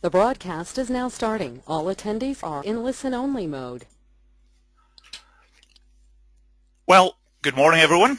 The broadcast is now starting. All attendees are in listen-only mode. Well, good morning everyone,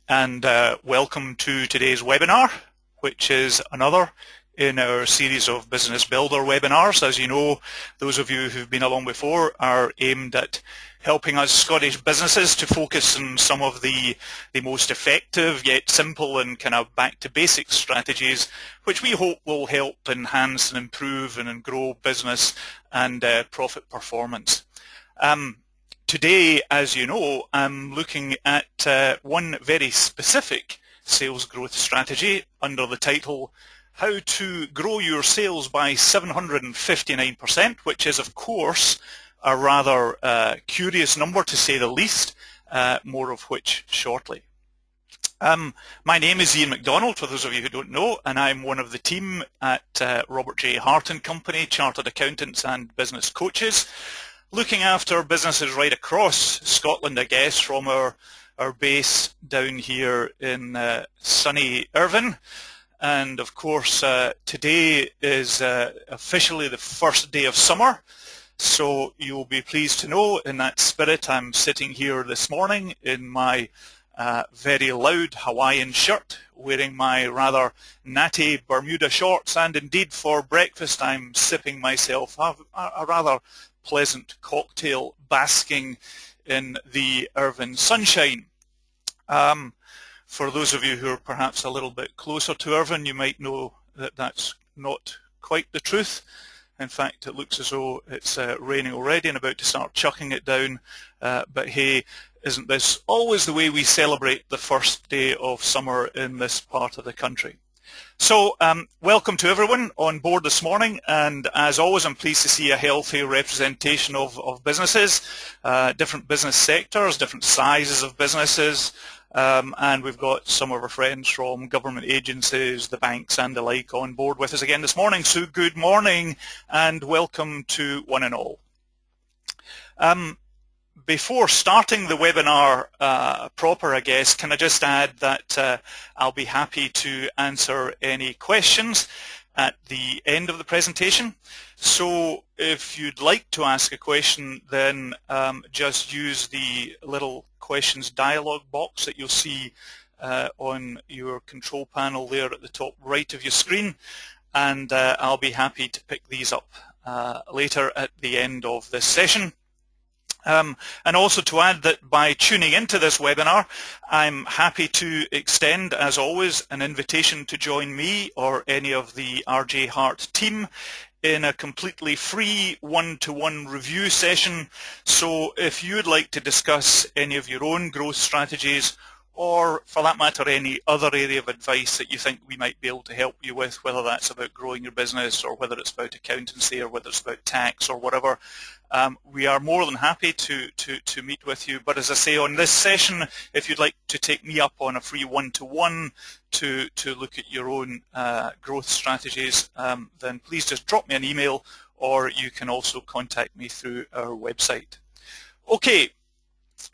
and welcome to today's webinar, which is another in our series of Business Builder webinars. As you know, those of you who've been along before are aimed at helping us Scottish businesses to focus on some of the most effective yet simple and kind of back to basics strategies, which we hope will help enhance and improve and grow business and profit performance. Today, as you know, I'm looking at one very specific sales growth strategy under the title How to Grow Your Sales by 759%, which is, of course, a rather curious number to say the least, more of which shortly. My name is Ian McDonald, for those of you who don't know, and I'm one of the team at Robert J. Hart & Company, Chartered Accountants and Business Coaches, looking after businesses right across Scotland, I guess, from our base down here in sunny Irvine. And of course, today is officially the first day of summer. So you'll be pleased to know, in that spirit, I'm sitting here this morning in my very loud Hawaiian shirt, wearing my rather natty Bermuda shorts, and indeed for breakfast I'm sipping myself a rather pleasant cocktail, basking in the Irvine sunshine. For those of you who are perhaps a little bit closer to Irvine, you might know that that's not quite the truth. In fact, it looks as though it's raining already and about to start chucking it down. But hey, isn't this always the way we celebrate the first day of summer in this part of the country? So welcome to everyone on board this morning, and as always I'm pleased to see a healthy representation of businesses, different business sectors, different sizes of businesses, and we've got some of our friends from government agencies, the banks and the like on board with us again this morning. So good morning and welcome to one and all. Before starting the webinar proper, I guess, can I just add that I'll be happy to answer any questions at the end of the presentation. So if you'd like to ask a question, then just use the little questions dialog box that you'll see on your control panel there at the top right of your screen, and I'll be happy to pick these up later at the end of this session. And also to add that by tuning into this webinar, I'm happy to extend, as always, an invitation to join me or any of the RJ Hart team in a completely free one-to-one review session. So if you'd like to discuss any of your own growth strategies, or for that matter any other area of advice that you think we might be able to help you with, whether that's about growing your business or whether it's about accountancy or whether it's about tax or whatever, we are more than happy to meet with you. But as I say, on this session, if you'd like to take me up on a free one-to-one to look at your own growth strategies, then please just drop me an email, or you can also contact me through our website. Okay,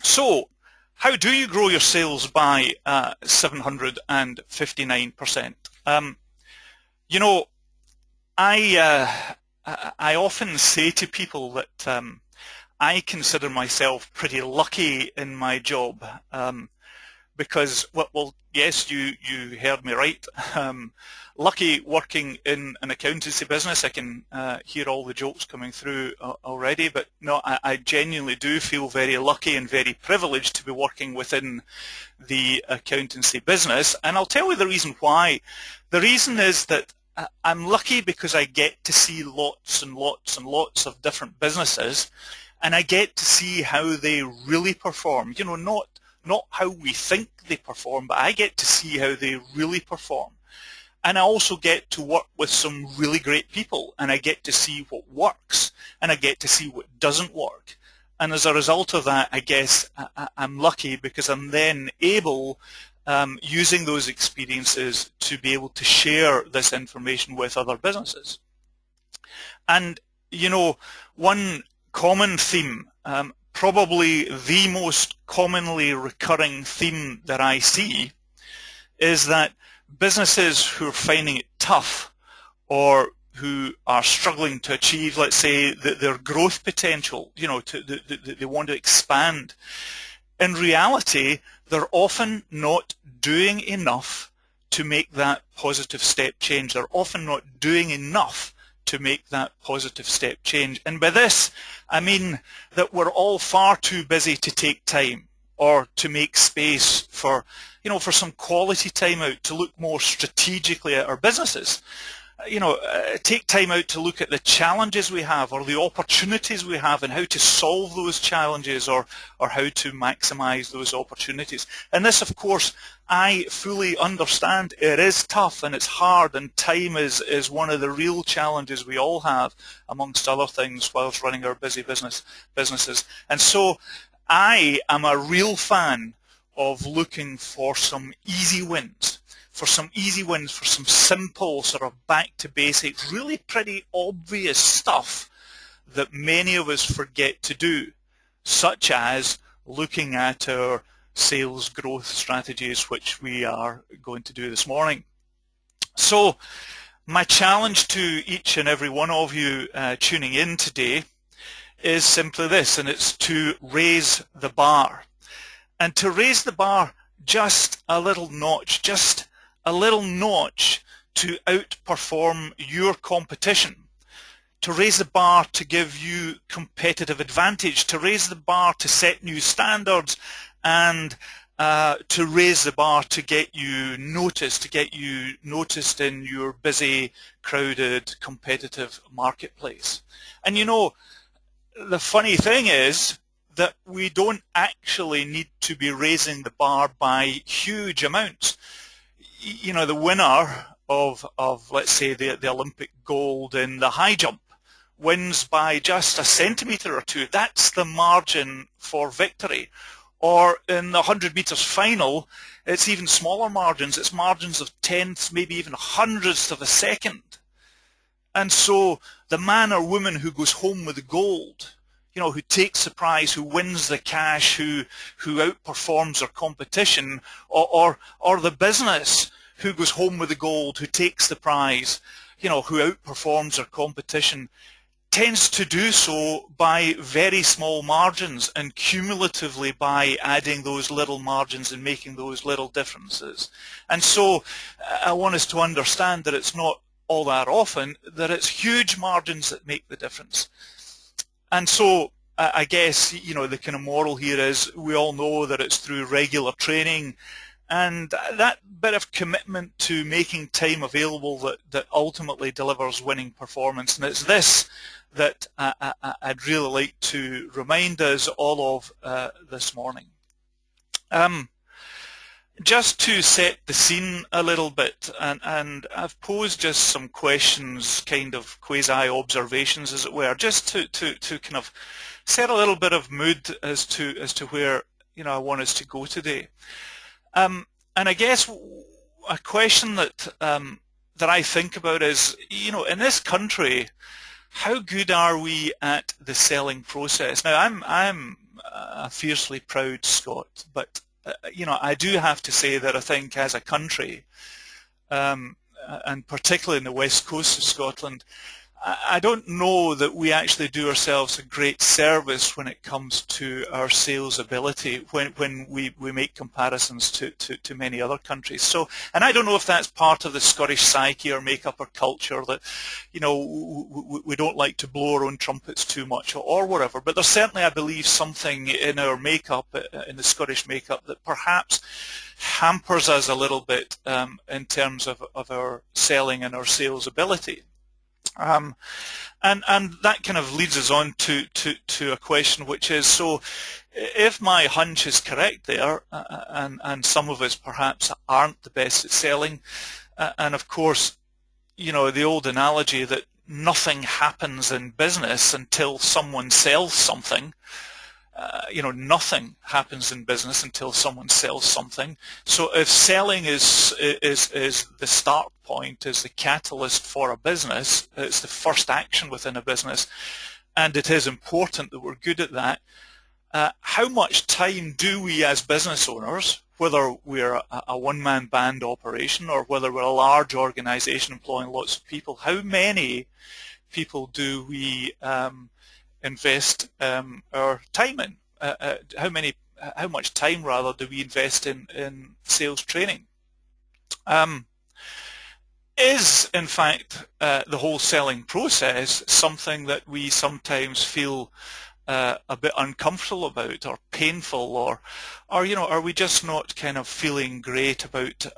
so how do you grow your sales by 759%? You know, I often say to people that I consider myself pretty lucky in my job because, well, yes, you heard me right. Lucky working in an accountancy business. I can hear all the jokes coming through already, but no, I genuinely do feel very lucky and very privileged to be working within the accountancy business, and I'll tell you the reason why. The reason is that I'm lucky because I get to see lots and lots and lots of different businesses, and I get to see how they really perform. You know, not how we think they perform, but I get to see how they really perform. And I also get to work with some really great people, and I get to see what works, and I get to see what doesn't work. And as a result of that, I guess I'm lucky because I'm then able, using those experiences, to be able to share this information with other businesses. And, you know, one common theme, probably the most commonly recurring theme that I see, is that businesses who are finding it tough or who are struggling to achieve, let's say, their growth potential, they want to expand. In reality, they're often not doing enough to make that positive step change. They're often not doing enough to make that positive step change. And by this, I mean that we're all far too busy to take time or to make space for some quality time out to look more strategically at our businesses. Take time out to look at the challenges we have or the opportunities we have and how to solve those challenges or how to maximize those opportunities. And this, of course, I fully understand. It is tough and it's hard, and time is one of the real challenges we all have, amongst other things, whilst running our busy businesses. And so I am a real fan of looking for some easy wins. For some simple sort of back to basics, really pretty obvious stuff that many of us forget to do, such as looking at our sales growth strategies, which we are going to do this morning. So my challenge to each and every one of you tuning in today is simply this, and it's to raise the bar. And to raise the bar just a little notch, to outperform your competition, to raise the bar to give you competitive advantage, to raise the bar to set new standards, and to raise the bar to get you noticed, in your busy, crowded, competitive marketplace. And the funny thing is that we don't actually need to be raising the bar by huge amounts. The winner of let's say the Olympic gold in the high jump wins by just a centimetre or two. That's the margin for victory. Or in the 100 metres final, it's even smaller margins. It's margins of tenths, maybe even hundredths of a second. And so the man or woman who goes home with the gold, who takes the prize, who wins the cash, who outperforms their competition, or the business who goes home with the gold, who takes the prize, who outperforms their competition, tends to do so by very small margins and cumulatively by adding those little margins and making those little differences. And so I want us to understand that it's not all that often that it's huge margins that make the difference. And so I guess, the kind of moral here is we all know that it's through regular training and that bit of commitment to making time available that ultimately delivers winning performance. And it's this that I'd really like to remind us all of this morning. Just to set the scene a little bit, and I've posed just some questions, kind of quasi-observations as it were, just to kind of set a little bit of mood as to where I want us to go today. And I guess a question that I think about is, in this country, how good are we at the selling process? Now, I'm a fiercely proud Scot, but I do have to say that I think as a country, and particularly in the west coast of Scotland, I don't know that we actually do ourselves a great service when it comes to our sales ability when we make comparisons to many other countries. So, and I don't know if that's part of the Scottish psyche or makeup or culture that, we don't like to blow our own trumpets too much or whatever, but there's certainly, I believe, something in our makeup, in the Scottish makeup, that perhaps hampers us a little bit in terms of our selling and our sales ability. And that kind of leads us on to a question, which is, so if my hunch is correct there, and some of us perhaps aren't the best at selling, and of course, the old analogy that nothing happens in business until someone sells something, nothing happens in business until someone sells something. So if selling is the start point, is the catalyst for a business, it's the first action within a business, and it is important that we're good at that, how much time do we as business owners, whether we're a one-man band operation or whether we're a large organization employing lots of people, how many people do we invest our time in? How much time rather do we invest in sales training? Is in fact the whole selling process something that we sometimes feel a bit uncomfortable about or painful, or are we just not kind of feeling great about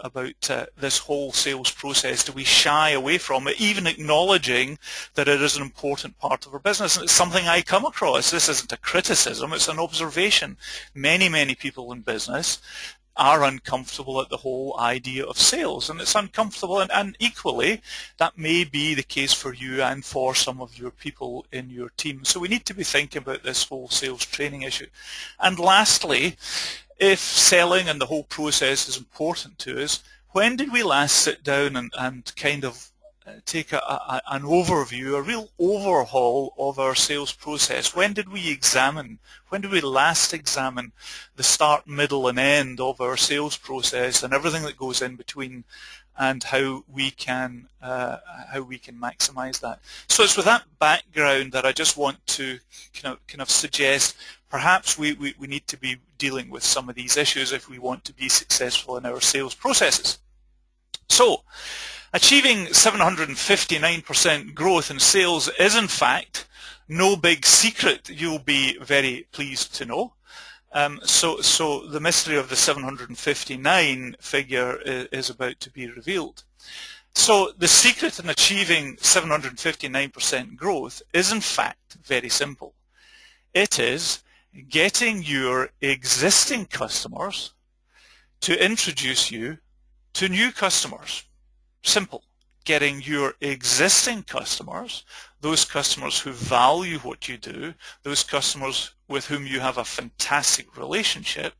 this whole sales process? Do we shy away from it, even acknowledging that it is an important part of our business? And it's something I come across. This isn't a criticism, it's an observation. Many people in business are uncomfortable at the whole idea of sales, and it's uncomfortable, and equally that may be the case for you and for some of your people in your team. So we need to be thinking about this whole sales training issue. And lastly, if selling and the whole process is important to us, when did we last sit down and kind of take an overview, a real overhaul of our sales process? When did we last examine the start, middle and end of our sales process and everything that goes in between, and how we can maximize that? So it's with that background that I just want to kind of suggest perhaps we need to be dealing with some of these issues if we want to be successful in our sales processes. So achieving 759% growth in sales is in fact no big secret, you'll be very pleased to know. So the mystery of the 759 figure is about to be revealed. So the secret in achieving 759% growth is in fact very simple. It is getting your existing customers to introduce you to new customers. Simple. Getting your existing customers, those customers who value what you do, those customers with whom you have a fantastic relationship,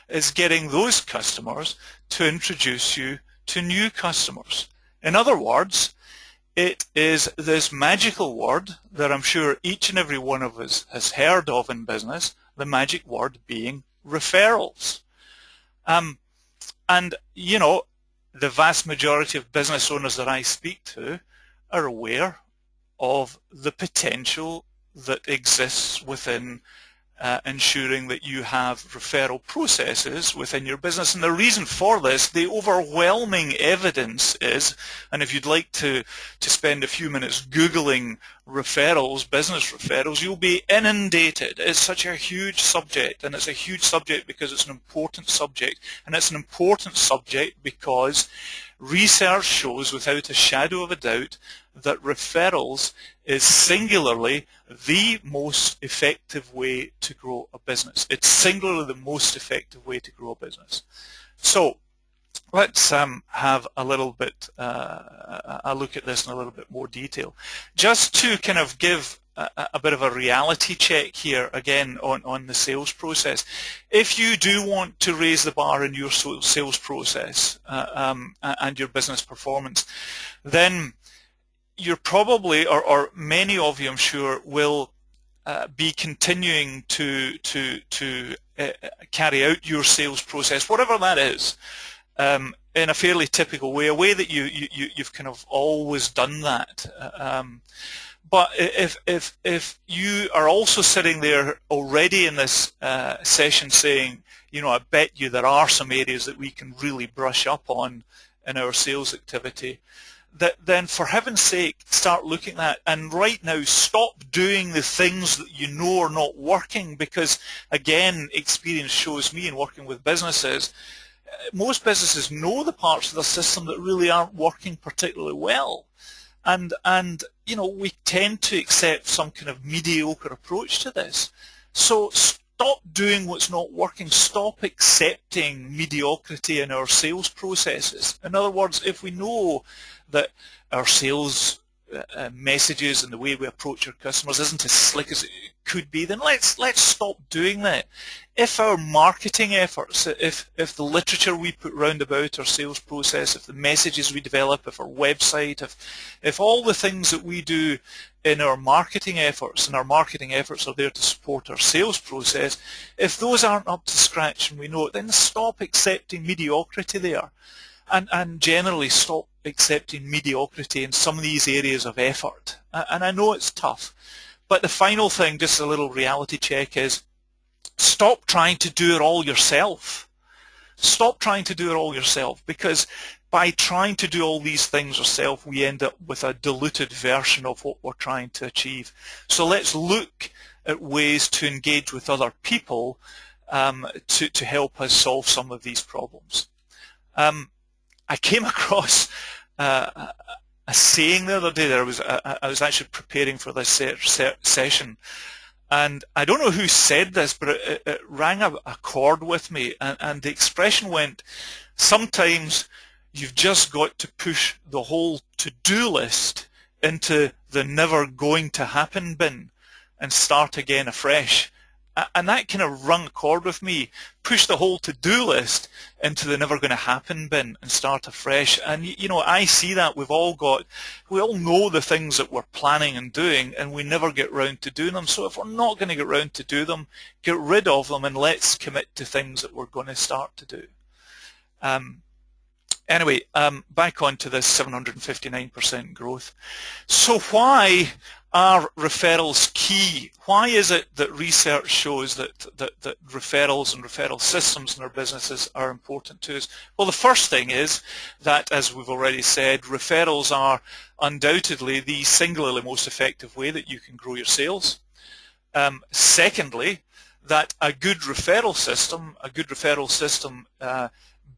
is getting those customers to introduce you to new customers. In other words, it is this magical word that I'm sure each and every one of us has heard of in business, the magic word being referrals. And the vast majority of business owners that I speak to are aware of the potential that exists within ensuring that you have referral processes within your business. And the reason for this, the overwhelming evidence is, and if you'd like to spend a few minutes Googling referrals, business referrals, you'll be inundated. It's such a huge subject, and it's a huge subject because it's an important subject, and it's an important subject because research shows without a shadow of a doubt that referrals is singularly the most effective way to grow a business. It's singularly the most effective way to grow a business. So let's have a little bit a look at this in a little bit more detail. Just to kind of give a bit of a reality check here again on the sales process. If you do want to raise the bar in your sales process and your business performance, then you're probably, or many of you I'm sure, will be continuing to carry out your sales process, whatever that is, in a fairly typical way, a way that you've kind of always done that. But if you are also sitting there already in this session saying, I bet you there are some areas that we can really brush up on in our sales activity, then for heaven's sake, start looking at that, and right now stop doing the things that you know are not working, because again, experience shows me in working with businesses, most businesses know the parts of the system that really aren't working particularly well. And we tend to accept some kind of mediocre approach to this. So stop doing what's not working. Stop accepting mediocrity in our sales processes. In other words, if we know that our sales messages and the way we approach our customers isn't as slick as it could be, then let's stop doing that. If our marketing efforts, if the literature we put round about our sales process, if the messages we develop, if our website, if all the things that we do in our marketing efforts, and our marketing efforts are there to support our sales process, if those aren't up to scratch and we know it, then stop accepting mediocrity there. And generally stop accepting mediocrity in some of these areas of effort. And I know it's tough, but the final thing, just a little reality check, is stop trying to do it all yourself. Stop trying to do it all yourself, because by trying to do all these things yourself, we end up with a diluted version of what we're trying to achieve. So let's look at ways to engage with other people to help us solve some of these problems. I came across a saying the other day. I was actually preparing for this session, and I don't know who said this, but it rang a chord with me, and the expression went, sometimes you've just got to push the whole to-do list into the never going to happen bin and start again afresh. And that kind of rung a chord with me. Push the whole to-do list into the never going to happen bin and start afresh. And you know, I see that we all know the things that we're planning and doing, and we never get round to doing them. So if we're not going to get round to do them, get rid of them and let's commit to things that we're going to start to do. Anyway, back on to this 759% growth. So why are referrals key? Why is it that research shows that referrals and referral systems in our businesses are important to us? Well, the first thing is that, as we've already said, referrals are undoubtedly the singularly most effective way that you can grow your sales. Secondly, that a good referral system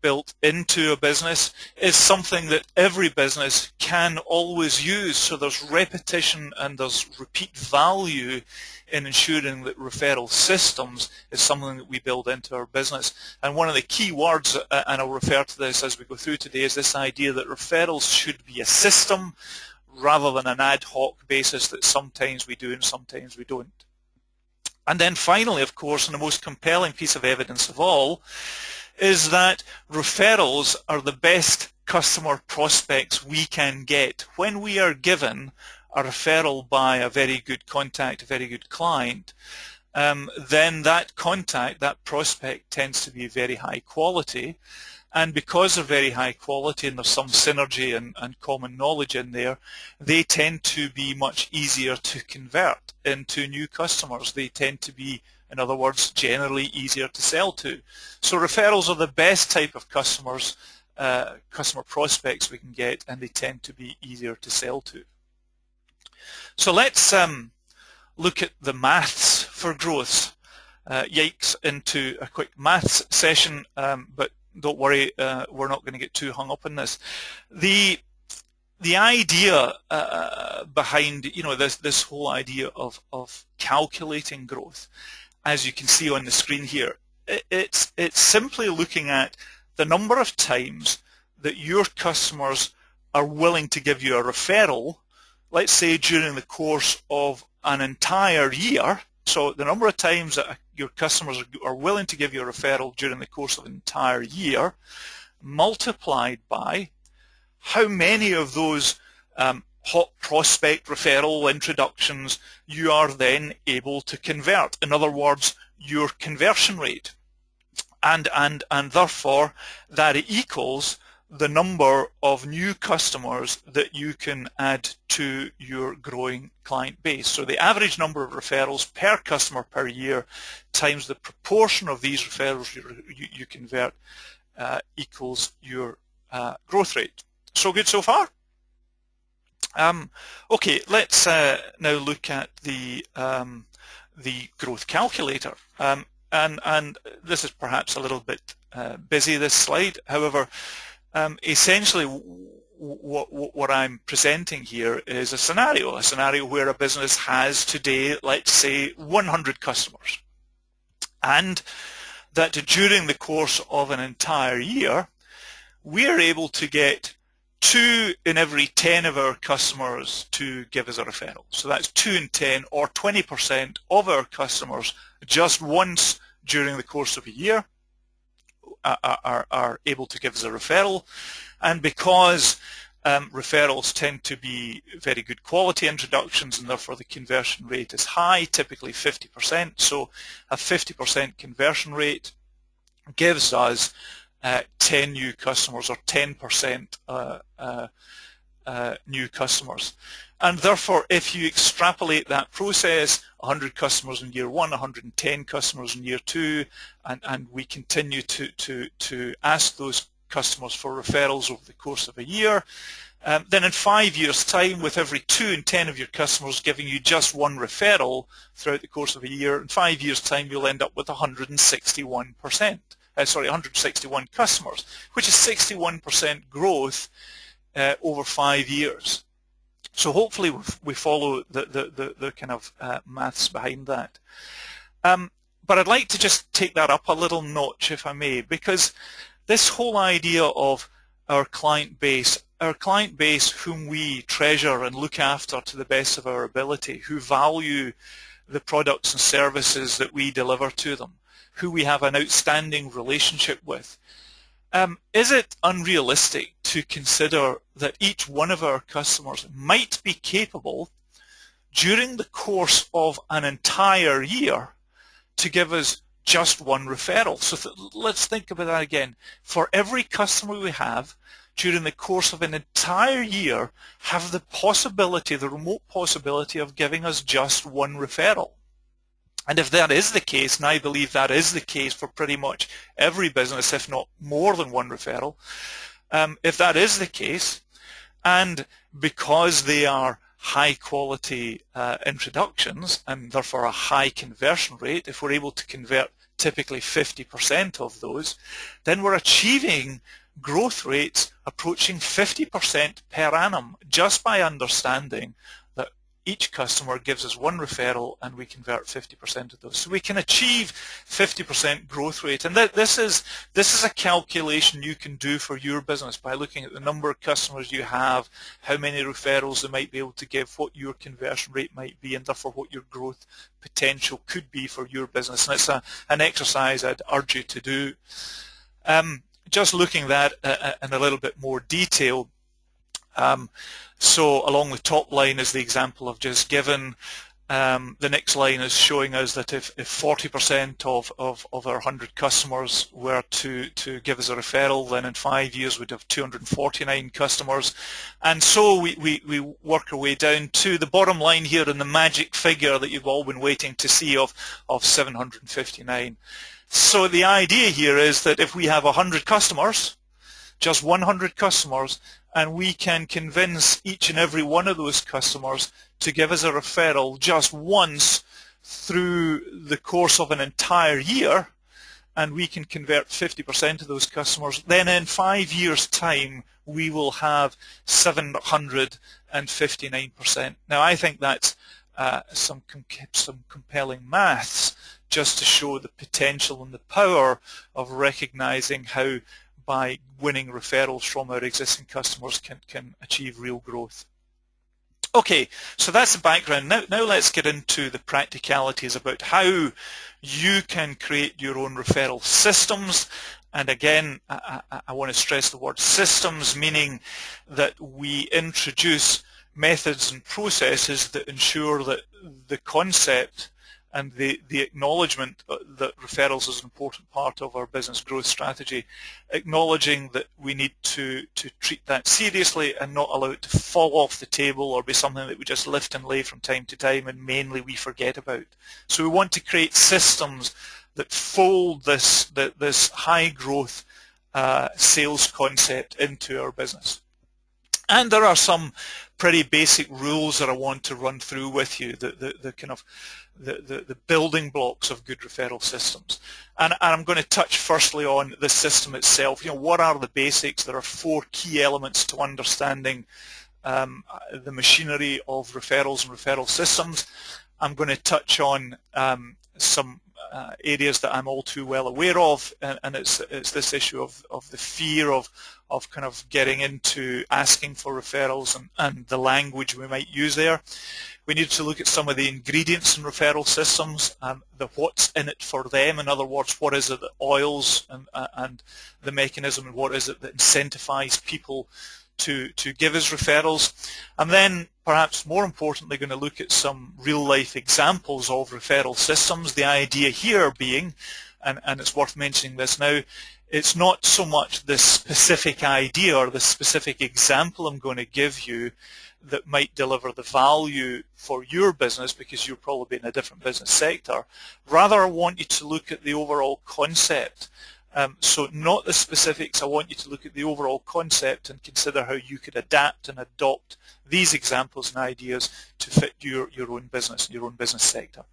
built into a business is something that every business can always use. So there's repetition and there's repeat value in ensuring that referral systems is something that we build into our business. And one of the key words, and I'll refer to this as we go through today, is this idea that referrals should be a system rather than an ad hoc basis that sometimes we do and sometimes we don't. And then finally, of course, and the most compelling piece of evidence of all, is that referrals are the best customer prospects we can get. When we are given a referral by a very good contact, a very good client, then that contact, that prospect tends to be very high quality. And because they're very high quality and there's some synergy and common knowledge in there, they tend to be much easier to convert into new customers. They tend to be, in other words, generally easier to sell to. So referrals are the best type of customer prospects we can get, and they tend to be easier to sell to. So let's look at the maths for growth. Yikes, into a quick maths session, but don't worry, we're not going to get too hung up on this. The idea behind this whole idea of calculating growth, as you can see on the screen here, it's simply looking at the number of times that your customers are willing to give you a referral, let's say during the course of an entire year. So the number of times that your customers are willing to give you a referral during the course of an entire year, multiplied by how many of those hot prospect referral introductions you are then able to convert. In other words, your conversion rate. And therefore that equals the number of new customers that you can add to your growing client base. So the average number of referrals per customer per year times the proportion of these referrals you convert equals your growth rate. So good so far? Okay, let's now look at the growth calculator. And this is perhaps a little bit busy, this slide. However, essentially what I'm presenting here is a scenario where a business has today, let's say, 100 customers, and that during the course of an entire year we are able to get 2 in every 10 of our customers to give us a referral. So that's 2 in 10, or 20% of our customers just once during the course of a year are able to give us a referral. And because referrals tend to be very good quality introductions, and therefore the conversion rate is high, typically 50%. So a 50% conversion rate gives us 10 new customers, or 10% new customers. And therefore, if you extrapolate that process, 100 customers in year 1, 110 customers in year 2, and we continue to ask those customers for referrals over the course of a year, then in 5 years' time, with every 2 in 10 of your customers giving you just one referral throughout the course of a year, in 5 years' time you'll end up with 161 customers, which is 61% growth over 5 years. So hopefully we follow the kind of maths behind that. But I'd like to just take that up a little notch, if I may, because this whole idea of our client base whom we treasure and look after to the best of our ability, who value the products and services that we deliver to them, who we have an outstanding relationship with, is it unrealistic to consider that each one of our customers might be capable during the course of an entire year to give us just one referral? So let's think about that again. For every customer we have, during the course of an entire year, have the possibility, the remote possibility of giving us just one referral. And if that is the case, and I believe that is the case for pretty much every business, if not more than one referral, if that is the case, and because they are high quality introductions and therefore a high conversion rate, if we're able to convert typically 50% of those, then we're achieving growth rates approaching 50% per annum just by understanding that each customer gives us one referral and we convert 50% of those. So we can achieve 50% growth rate, and this is a calculation you can do for your business by looking at the number of customers you have, how many referrals they might be able to give, what your conversion rate might be, and therefore what your growth potential could be for your business. And it's an exercise I'd urge you to do. Just looking at that in a little bit more detail, so along the top line is the example I've just given. The next line is showing us that if 40% of our 100 customers were to give us a referral, then in 5 years we'd have 249 customers. And so we work our way down to the bottom line here, and the magic figure that you've all been waiting to see of 759. So the idea here is that if we have 100 customers, just 100 customers, and we can convince each and every one of those customers to give us a referral just once through the course of an entire year, and we can convert 50% of those customers, then in 5 years' time we will have 759%. Now I think that's some compelling maths just to show the potential and the power of recognizing how by winning referrals from our existing customers can achieve real growth. Okay, so that's the background. Now let's get into the practicalities about how you can create your own referral systems. And again, I want to stress the word systems, meaning that we introduce methods and processes that ensure that the concept and the acknowledgement that referrals is an important part of our business growth strategy, acknowledging that we need to treat that seriously and not allow it to fall off the table or be something that we just lift and lay from time to time and mainly we forget about. So we want to create systems that fold this high growth sales concept into our business. And there are some pretty basic rules that I want to run through with you, the kind of the building blocks of good referral systems. And I'm going to touch firstly on the system itself. What are the basics? There are 4 key elements to understanding the machinery of referrals and referral systems. I'm going to touch on some areas that I'm all too well aware of, and it's this issue of the fear of kind of getting into asking for referrals and the language we might use there. We need to look at some of the ingredients in referral systems, the what's in it for them. In other words, what is it that oils and the mechanism, and what is it that incentivizes people to give us referrals. And then, perhaps more importantly, going to look at some real-life examples of referral systems. The idea here being, and it's worth mentioning this now, it's not so much the specific idea or the specific example I'm going to give you that might deliver the value for your business, because you're probably in a different business sector. Rather, I want you to look at the overall concept. So not the specifics, I want you to look at the overall concept and consider how you could adapt and adopt these examples and ideas to fit your own business, your own business sector.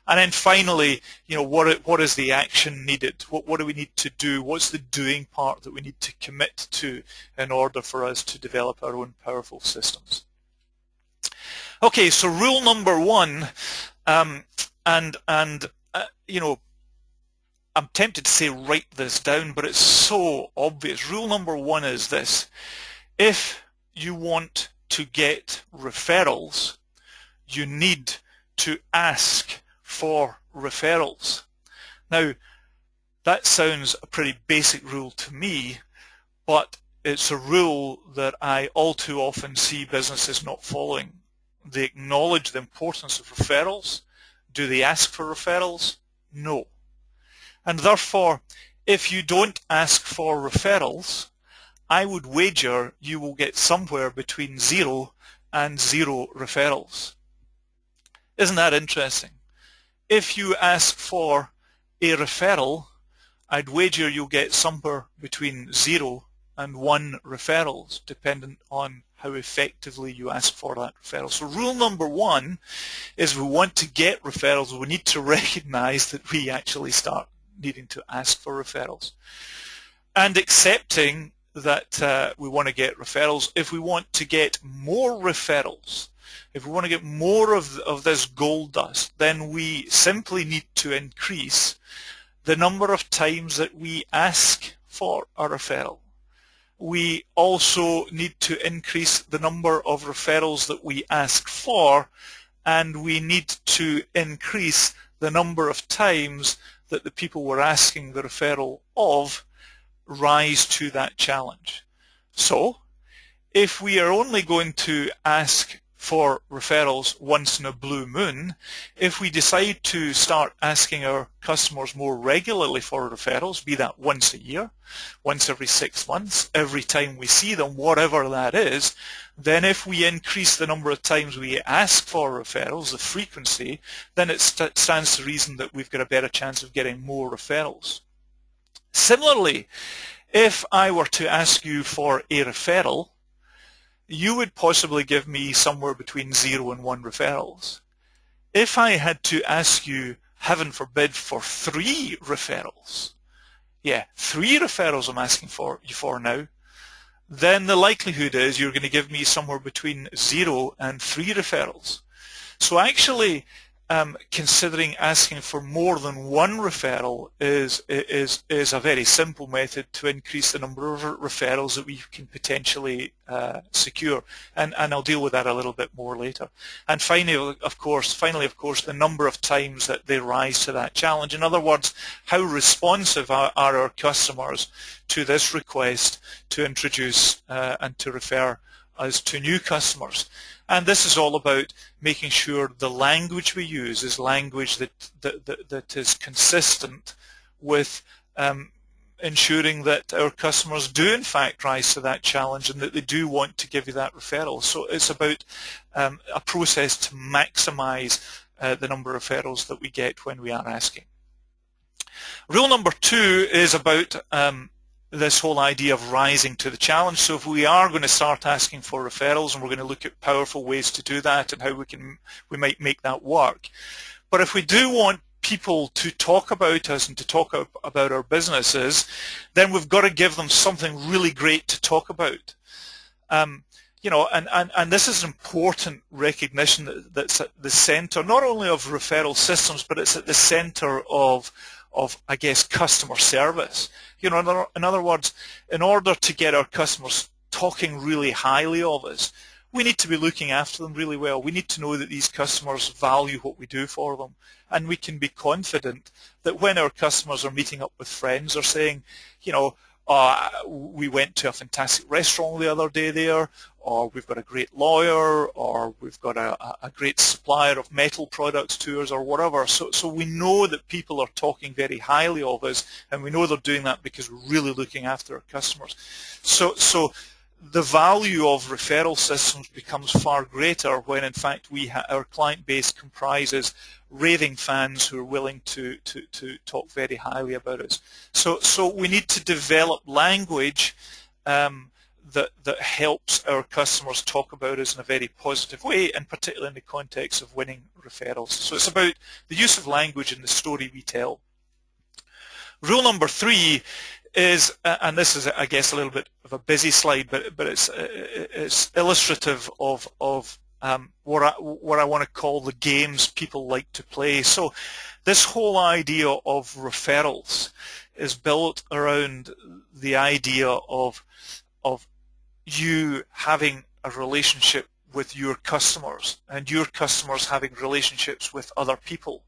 And then finally, what is the action needed? What do we need to do? What's the doing part that we need to commit to in order for us to develop our own powerful systems? Okay, so rule number one, I'm tempted to say write this down, but it's so obvious. Rule number one is this: if you want to get referrals, you need to ask for referrals. Now, that sounds a pretty basic rule to me, but it's a rule that I all too often see businesses not following. They acknowledge the importance of referrals. Do they ask for referrals? No. And therefore, if you don't ask for referrals, I would wager you will get somewhere between 0 and 0 referrals. Isn't that interesting? If you ask for a referral, I'd wager you'll get somewhere between 0 and 1 referrals, dependent on how effectively you ask for that referral. So rule number one is, we want to get referrals, we need to recognize that we actually start needing to ask for referrals, and accepting that we want to get referrals. If we want to get more referrals, if we want to get more of this gold dust, then we simply need to increase the number of times that we ask for a referral. We also need to increase the number of referrals that we ask for, and we need to increase the number of times that the people we're asking the referral of rise to that challenge. So, if we are only going to ask for referrals once in a blue moon, if we decide to start asking our customers more regularly for referrals, be that once a year, once every 6 months, every time we see them, whatever that is, then if we increase the number of times we ask for referrals, the frequency, then it stands to reason that we've got a better chance of getting more referrals. Similarly, if I were to ask you for a referral, you would possibly give me somewhere between 0 and 1 referrals. If I had to ask you, heaven forbid, for 3 referrals, 3 referrals I'm asking for you for now, then the likelihood is you're going to give me somewhere between 0 and 3 referrals. So actually, considering asking for more than 1 referral is a very simple method to increase the number of referrals that we can potentially secure, and I'll deal with that a little bit more later. And finally, of course, the number of times that they rise to that challenge. In other words, how responsive are our customers to this request to introduce and to refer us to new customers. And this is all about making sure the language we use is language that is consistent with ensuring that our customers do in fact rise to that challenge and that they do want to give you that referral. So it's about a process to maximize the number of referrals that we get when we are asking. Rule number 2 is about this whole idea of rising to the challenge. So if we are going to start asking for referrals, and we're going to look at powerful ways to do that and how we might make that work. But if we do want people to talk about us and to talk about our businesses, then we've got to give them something really great to talk about. and this is important recognition that's at the center not only of referral systems, but it's at the center of I guess customer service. In other words, in order to get our customers talking really highly of us, we need to be looking after them really well. We need to know that these customers value what we do for them, and we can be confident that when our customers are meeting up with friends or saying, we went to a fantastic restaurant the other day there, or we've got a great lawyer, or we've got a great supplier of metal products to us, or whatever. So we know that people are talking very highly of us, and we know they're doing that because we're really looking after our customers. So the value of referral systems becomes far greater when in fact our client base comprises raving fans who are willing to talk very highly about us. So we need to develop language that helps our customers talk about us in a very positive way, and particularly in the context of winning referrals. So it's about the use of language in the story we tell. Rule number 3 is, and this is I guess a little bit of a busy slide, but it's illustrative of what I want to call the games people like to play. So this whole idea of referrals is built around the idea of you having a relationship with your customers, and your customers having relationships with other people,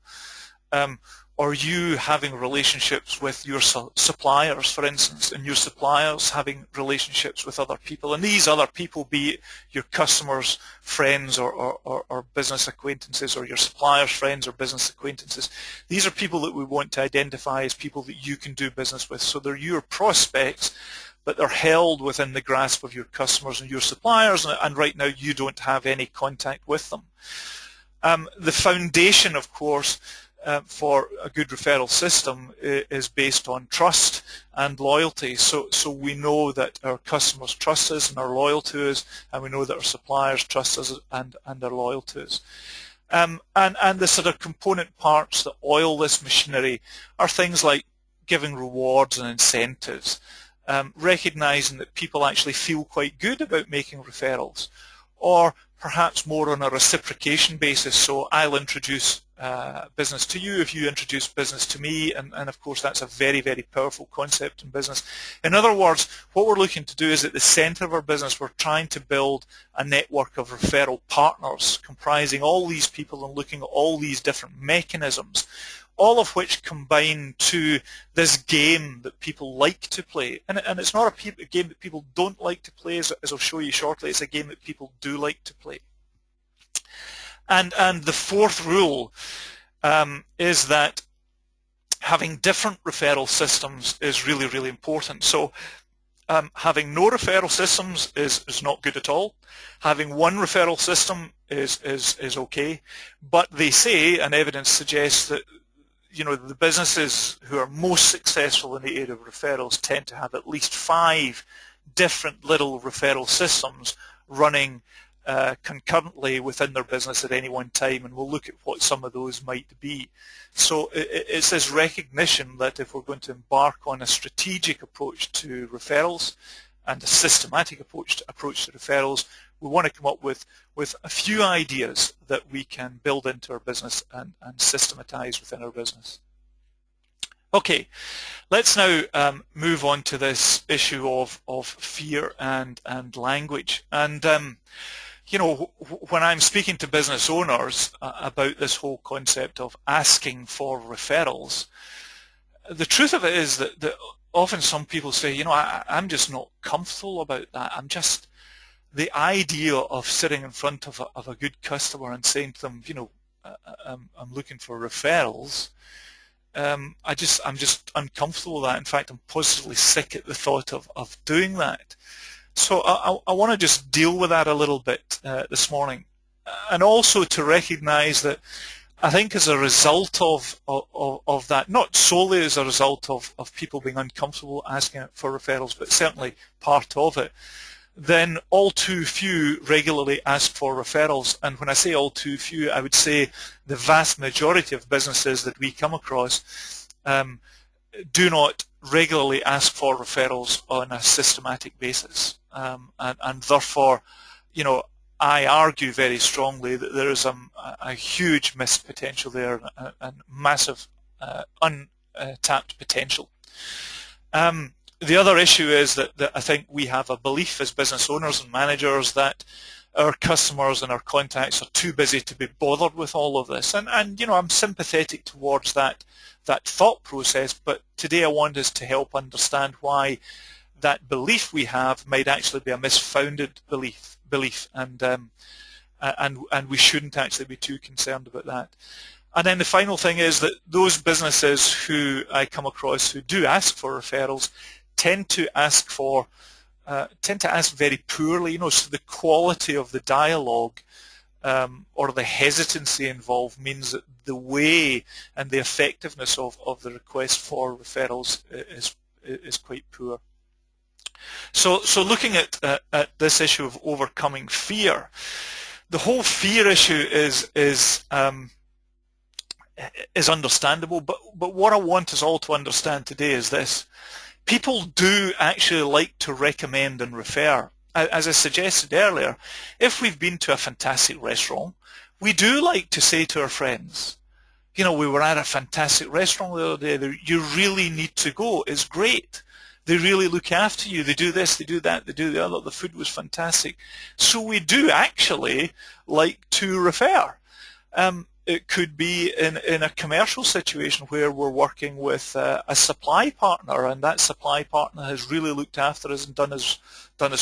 or you having relationships with your suppliers, for instance, and your suppliers having relationships with other people, and these other people, be it your customers' friends or business acquaintances, or your suppliers' friends or business acquaintances. These are people that we want to identify as people that you can do business with. So they're your prospects, but they're held within the grasp of your customers and your suppliers, and right now you don't have any contact with them. The foundation, of course, for a good referral system is based on trust and loyalty. So we know that our customers trust us and are loyal to us, and we know that our suppliers trust us and are loyal to us. And the sort of component parts that oil this machinery are things like giving rewards and incentives, recognizing that people actually feel quite good about making referrals, or perhaps more on a reciprocation basis. So I'll introduce business to you if you introduce business to me, and of course that's a very, very powerful concept in business. In other words, what we're looking to do is at the center of our business, we're trying to build a network of referral partners comprising all these people and looking at all these different mechanisms, all of which combine to this game that people like to play. And it's not a game that people don't like to play, as I'll show you shortly. It's a game that people do like to play. And the fourth rule is that having different referral systems is really, really important. So having no referral systems is not good at all. Having one referral system is okay. But they say, and evidence suggests, that the businesses who are most successful in the area of referrals tend to have at least 5 different little referral systems running concurrently within their business at any one time, and we'll look at what some of those might be. So it's this recognition that if we're going to embark on a strategic approach to referrals and a systematic approach to referrals, we want to come up with a few ideas that we can build into our business and systematize within our business. Okay, let's now move on to this issue of fear and language. And when I'm speaking to business owners about this whole concept of asking for referrals, the truth of it is that often some people say, I'm just not comfortable about that. The idea of sitting in front of a good customer and saying to them, I'm looking for referrals, I'm just uncomfortable with that. In fact, I'm positively sick at the thought of doing that. So I want to just deal with that a little bit this morning, and also to recognize that I think as a result of that, not solely as a result of people being uncomfortable asking for referrals, but certainly part of it, then all too few regularly ask for referrals. And when I say all too few, I would say the vast majority of businesses that we come across do not regularly ask for referrals on a systematic basis, and therefore I argue very strongly that there is a huge missed potential there and massive untapped potential. The other issue is that I think we have a belief as business owners and managers that our customers and our contacts are too busy to be bothered with all of this. And I'm sympathetic towards that thought process, but today I want us to help understand why that belief we have might actually be a misfounded belief, and we shouldn't actually be too concerned about that. And then the final thing is that those businesses who I come across who do ask for referrals tend to ask very poorly. So the quality of the dialogue or the hesitancy involved means that the way and the effectiveness of the request for referrals is quite poor. So looking at this issue of overcoming fear, the whole fear issue is understandable, but what I want us all to understand today is this: people do actually like to recommend and refer. As I suggested earlier, if we've been to a fantastic restaurant, we do like to say to our friends, we were at a fantastic restaurant the other day, you really need to go, it's great. They really look after you. They do this, they do that, they do the other. The food was fantastic. So we do actually like to refer. It could be in a commercial situation where we're working with a supply partner, and that supply partner has really looked after us and done us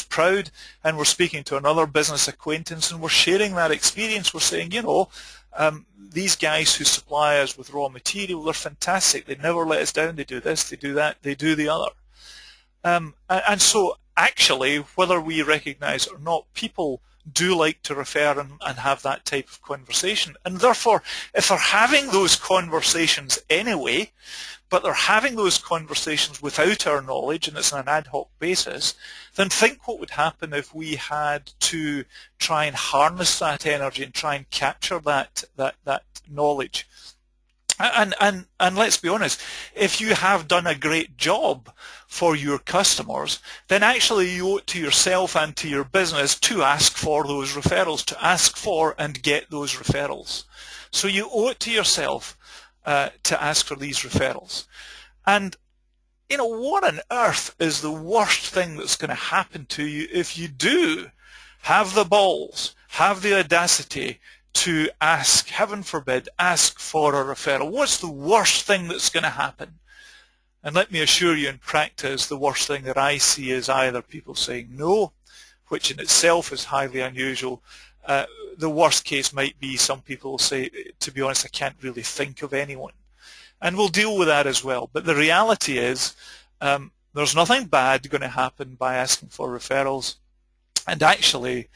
proud, and we're speaking to another business acquaintance and we're sharing that experience. We're saying, these guys who supply us with raw material, they're fantastic. They never let us down. They do this, they do that, they do the other. And so actually, whether we recognize it or not, people do like to refer and have that type of conversation. And therefore, if they're having those conversations anyway, but they're having those conversations without our knowledge and it's on an ad hoc basis, then think what would happen if we had to try and harness that energy and try and capture that knowledge. And let's be honest, if you have done a great job for your customers, then actually you owe it to yourself and to your business to ask for those referrals, to ask for and get those referrals. So you owe it to yourself to ask for these referrals. And what on earth is the worst thing that's going to happen to you if you do have the balls, have the audacity to ask, heaven forbid, ask for a referral? What's the worst thing that's going to happen? And let me assure you, in practice, the worst thing that I see is either people saying no, which in itself is highly unusual. The worst case might be some people say, to be honest, I can't really think of anyone. And we'll deal with that as well. But the reality is there's nothing bad going to happen by asking for referrals. And actually,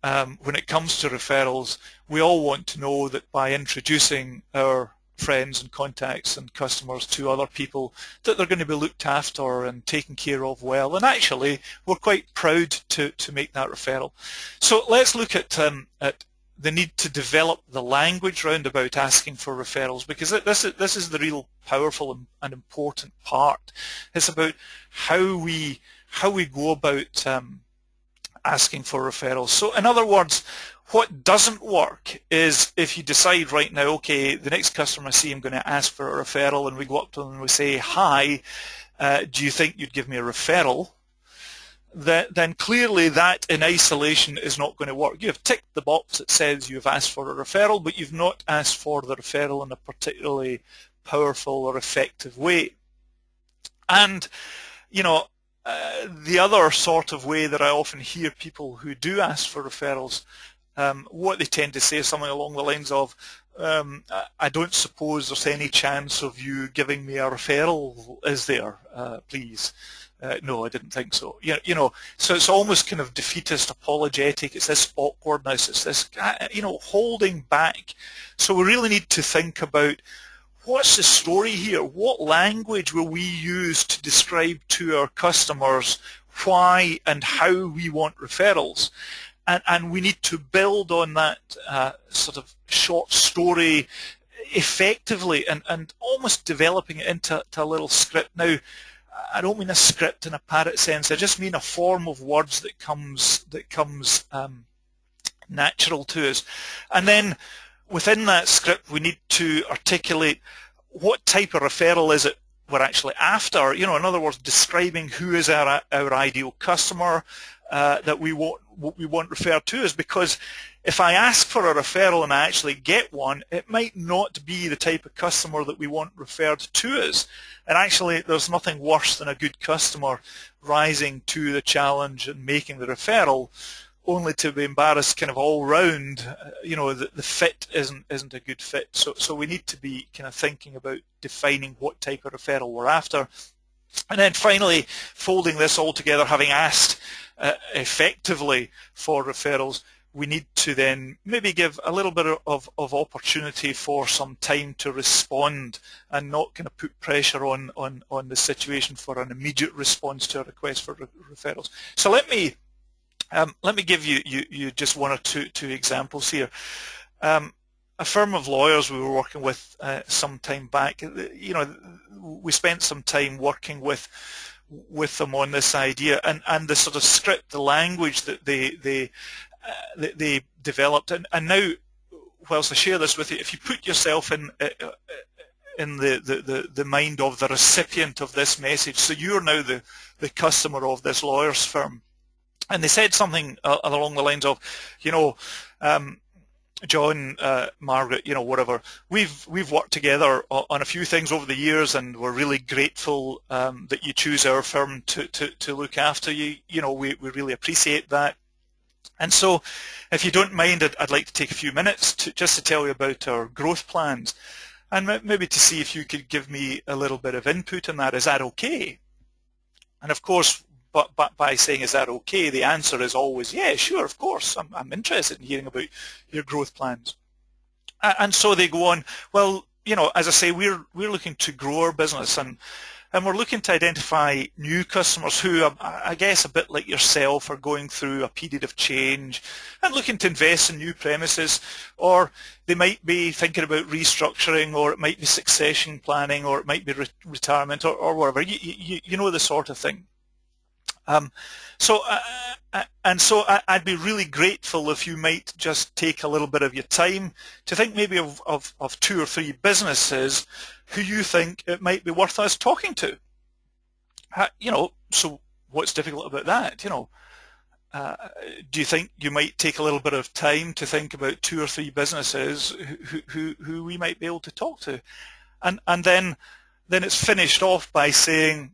when it comes to referrals, we all want to know that by introducing our friends and contacts and customers to other people, that they're going to be looked after and taken care of well. And actually, we're quite proud to make that referral. So let's look at the need to develop the language round about asking for referrals, because this is the real powerful and important part. It's about how we go about asking for referrals. So in other words, what doesn't work is if you decide right now, okay, the next customer I see, I'm going to ask for a referral, and we go up to them and we say, hi, do you think you'd give me a referral? Then clearly that in isolation is not going to work. You've ticked the box that says you've asked for a referral, but you've not asked for the referral in a particularly powerful or effective way. And, the other sort of way that I often hear people who do ask for referrals, what they tend to say is something along the lines of, I don't suppose there's any chance of you giving me a referral, is there, please? No, I didn't think so. So it's almost kind of defeatist, apologetic. It's this awkwardness. It's this, holding back. So we really need to think about, what's the story here? What language will we use to describe to our customers why and how we want referrals? And we need to build on that sort of short story effectively and almost developing it into a little script. Now, I don't mean a script in a parrot sense. I just mean a form of words that comes natural to us. And then within that script, we need to articulate what type of referral is it we're actually after. In other words, describing who is our ideal customer that we want referred to us. Because if I ask for a referral and I actually get one, it might not be the type of customer that we want referred to us. And actually, there's nothing worse than a good customer rising to the challenge and making the referral, only to be embarrassed kind of all round. The fit isn't a good fit. So we need to be kind of thinking about defining what type of referral we're after. And then finally, folding this all together, having asked effectively for referrals, we need to then maybe give a little bit of opportunity for some time to respond and not kind of put pressure on the situation for an immediate response to a request for referrals. So let me give you just one or two examples here. A firm of lawyers we were working with some time back, we spent some time working with them on this idea, and the sort of script, the language that they developed, and now, whilst I share this with you, if you put yourself in the mind of the recipient of this message, so you're now the customer of this lawyer's firm, and they said something along the lines of, John, Margaret, whatever, we've worked together on a few things over the years, and we're really grateful that you choose our firm to look after you. We really appreciate that. And so, if you don't mind, I'd like to take a few minutes just to tell you about our growth plans, and maybe to see if you could give me a little bit of input on that. Is that okay? And of course, but by saying, is that okay, the answer is always, yeah, sure, of course, I'm interested in hearing about your growth plans. And so they go on, well, as I say, we're looking to grow our business, and we're looking to identify new customers who, I guess, a bit like yourself, are going through a period of change and looking to invest in new premises, or they might be thinking about restructuring, or it might be succession planning, or it might be retirement, or whatever. You know the sort of thing. So I'd be really grateful if you might just take a little bit of your time to think maybe of 2 or 3 businesses who you think it might be worth us talking to. So what's difficult about that? Do you think you might take a little bit of time to think about 2 or 3 businesses who we might be able to talk to? And then it's finished off by saying,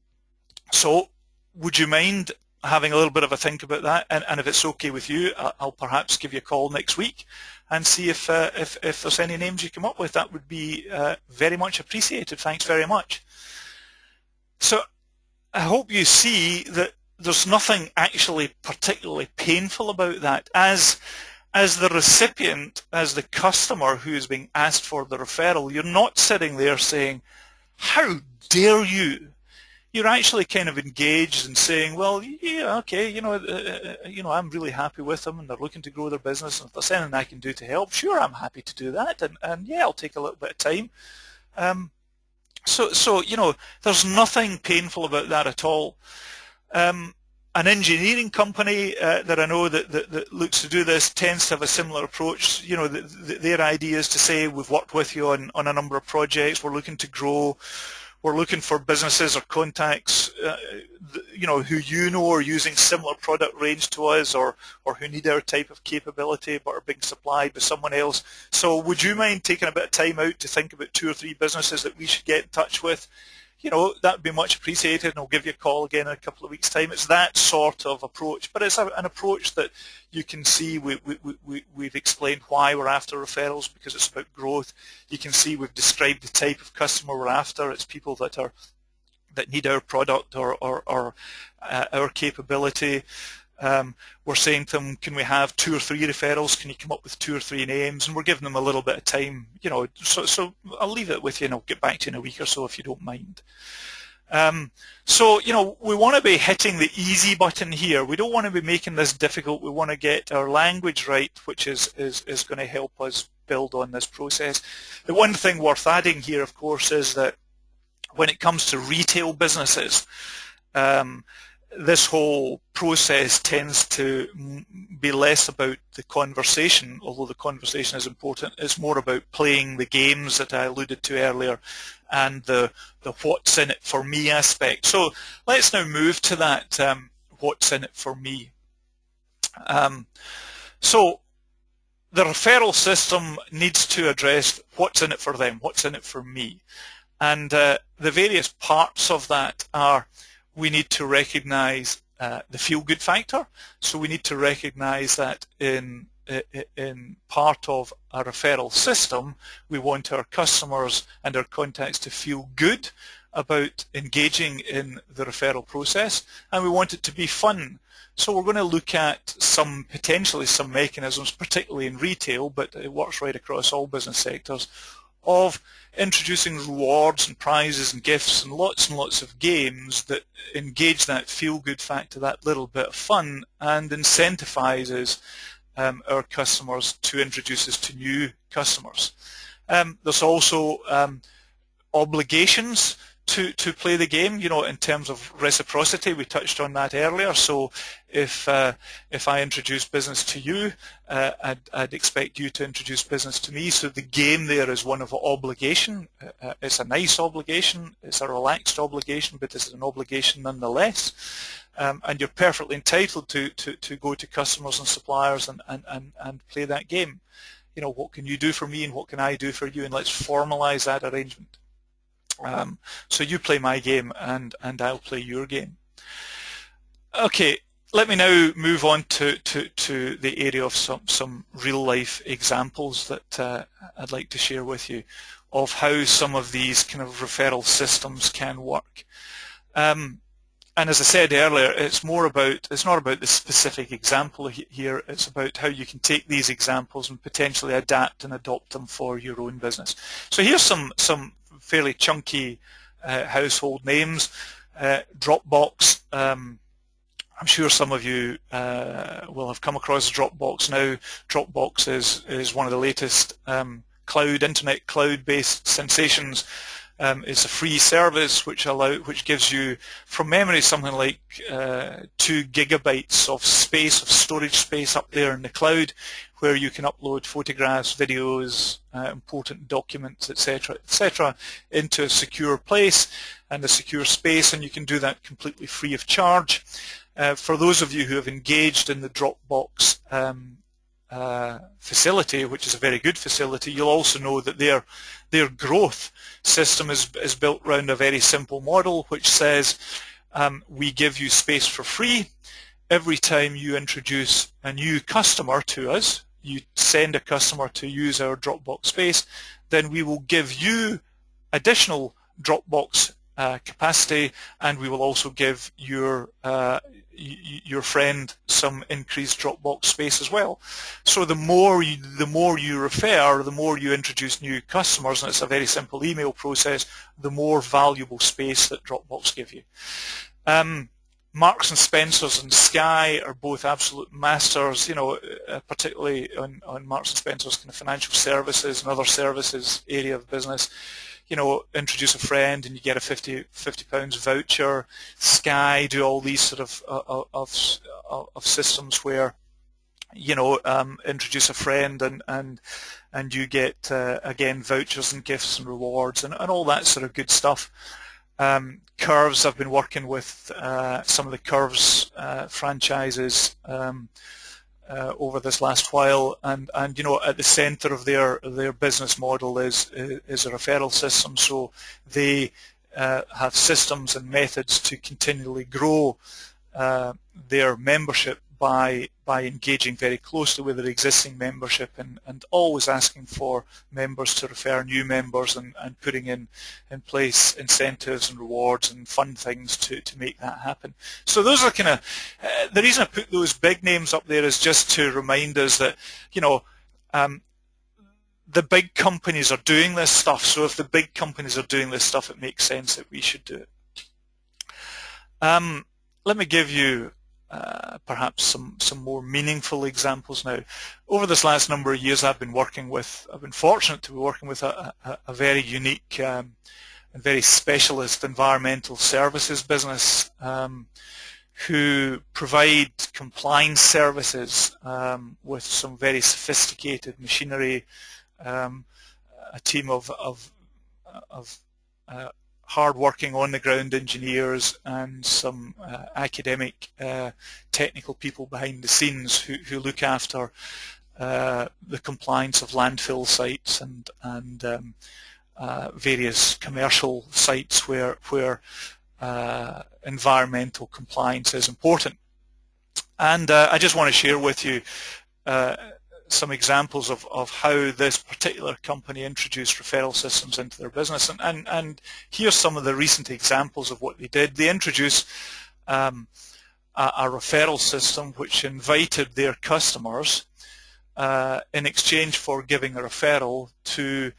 so would you mind having a little bit of a think about that? And if it's okay with you, I'll perhaps give you a call next week and see if there's any names you come up with. That would be very much appreciated. Thanks very much. So I hope you see that there's nothing actually particularly painful about that. As the recipient, as the customer who is being asked for the referral, you're not sitting there saying, how dare you? You're actually kind of engaged and saying, well, yeah, okay, I'm really happy with them, and they're looking to grow their business, and if there's anything I can do to help, sure, I'm happy to do that, and yeah, I'll take a little bit of time. So there's nothing painful about that at all. An engineering company that I know that looks to do this tends to have a similar approach. Their idea is to say, we've worked with you on a number of projects, we're looking to grow. We're looking for businesses or contacts, who are using similar product range to us, or who need our type of capability but are being supplied by someone else. So would you mind taking a bit of time out to think about 2 or 3 businesses that we should get in touch with? That would be much appreciated, and I'll give you a call again in a couple of weeks' time. It's that sort of approach, but it's an approach that you can see we've explained why we're after referrals, because it's about growth. You can see we've described the type of customer we're after. It's people that need our product or our capability. We're saying to them, can we have 2 or 3 referrals? Can you come up with 2 or 3 names? And we're giving them a little bit of time, so I'll leave it with you, and I'll get back to you in a week or so if you don't mind. We want to be hitting the easy button here. We don't want to be making this difficult. We want to get our language right, which is going to help us build on this process. The one thing worth adding here, of course, is that when it comes to retail businesses, this whole process tends to be less about the conversation, although the conversation is important. It's more about playing the games that I alluded to earlier and the what's in it for me aspect. So let's now move to that what's in it for me. So the referral system needs to address what's in it for them, what's in it for me. And the various parts of that are, we need to recognize the feel-good factor. So we need to recognize that in part of a referral system, we want our customers and our contacts to feel good about engaging in the referral process, and we want it to be fun. So we're going to look at potentially some mechanisms, particularly in retail, but it works right across all business sectors, of introducing rewards and prizes and gifts and lots of games that engage that feel-good factor, that little bit of fun, and incentivizes our customers to introduce us to new customers. There's also obligations to play the game, in terms of reciprocity. We touched on that earlier. So if I introduce business to you, I'd expect you to introduce business to me. So the game there is one of obligation. It's a nice obligation, it's a relaxed obligation, but it's an obligation nonetheless. And you're perfectly entitled to go to customers and suppliers and play that game. What can you do for me and what can I do for you, and let's formalize that arrangement. So you play my game and I'll play your game. Okay, let me now move on to the area of some real life examples that I'd like to share with you of how some of these kind of referral systems can work. And as I said earlier, it's not about the specific example here, it's about how you can take these examples and potentially adapt and adopt them for your own business. So here's some fairly chunky household names. Dropbox, I'm sure some of you will have come across Dropbox now. Dropbox is one of the latest internet cloud-based sensations. It's a free service which gives you, from memory, something like 2 gigabytes of storage space up there in the cloud, where you can upload photographs, videos, important documents, etc., into a secure place and a secure space, and you can do that completely free of charge. For those of you who have engaged in the Dropbox facility, which is a very good facility, you'll also know that their growth system is built around a very simple model, which says we give you space for free. Every time you introduce a new customer to us, you send a customer to use our Dropbox space, then we will give you additional Dropbox capacity, and we will also give your friend some increased Dropbox space as well. So the more you refer, the more you introduce new customers, and it's a very simple email process, the more valuable space that Dropbox give you. Marks and Spencers and Sky are both absolute masters, particularly on Marks and Spencers kind of financial services and other services area of business. Introduce a friend and you get a £50 voucher. Sky do all these sort of systems where introduce a friend and you get again vouchers and gifts and rewards and all that sort of good stuff. Curves, I've been working with some of the Curves franchises over this last while, and at the center of their business model is a referral system. So they have systems and methods to continually grow their membership by engaging very closely with their existing membership and always asking for members to refer new members and putting in place incentives and rewards and fun things to make that happen. So those are kind of the reason I put those big names up there is just to remind us that the big companies are doing this stuff. So if the big companies are doing this stuff, it makes sense that we should do it. Let me give you perhaps some more meaningful examples now. Over this last number of years, I've been fortunate to be working with a very unique and very specialist environmental services business. who provide compliance services with some very sophisticated machinery, a team of hard-working on-the-ground engineers and some academic technical people behind the scenes who look after the compliance of landfill sites and various commercial sites where environmental compliance is important. And I just want to share with you some examples of how this particular company introduced referral systems into their business. And here's some of the recent examples of what they did. They introduced a referral system which invited their customers in exchange for giving a referral to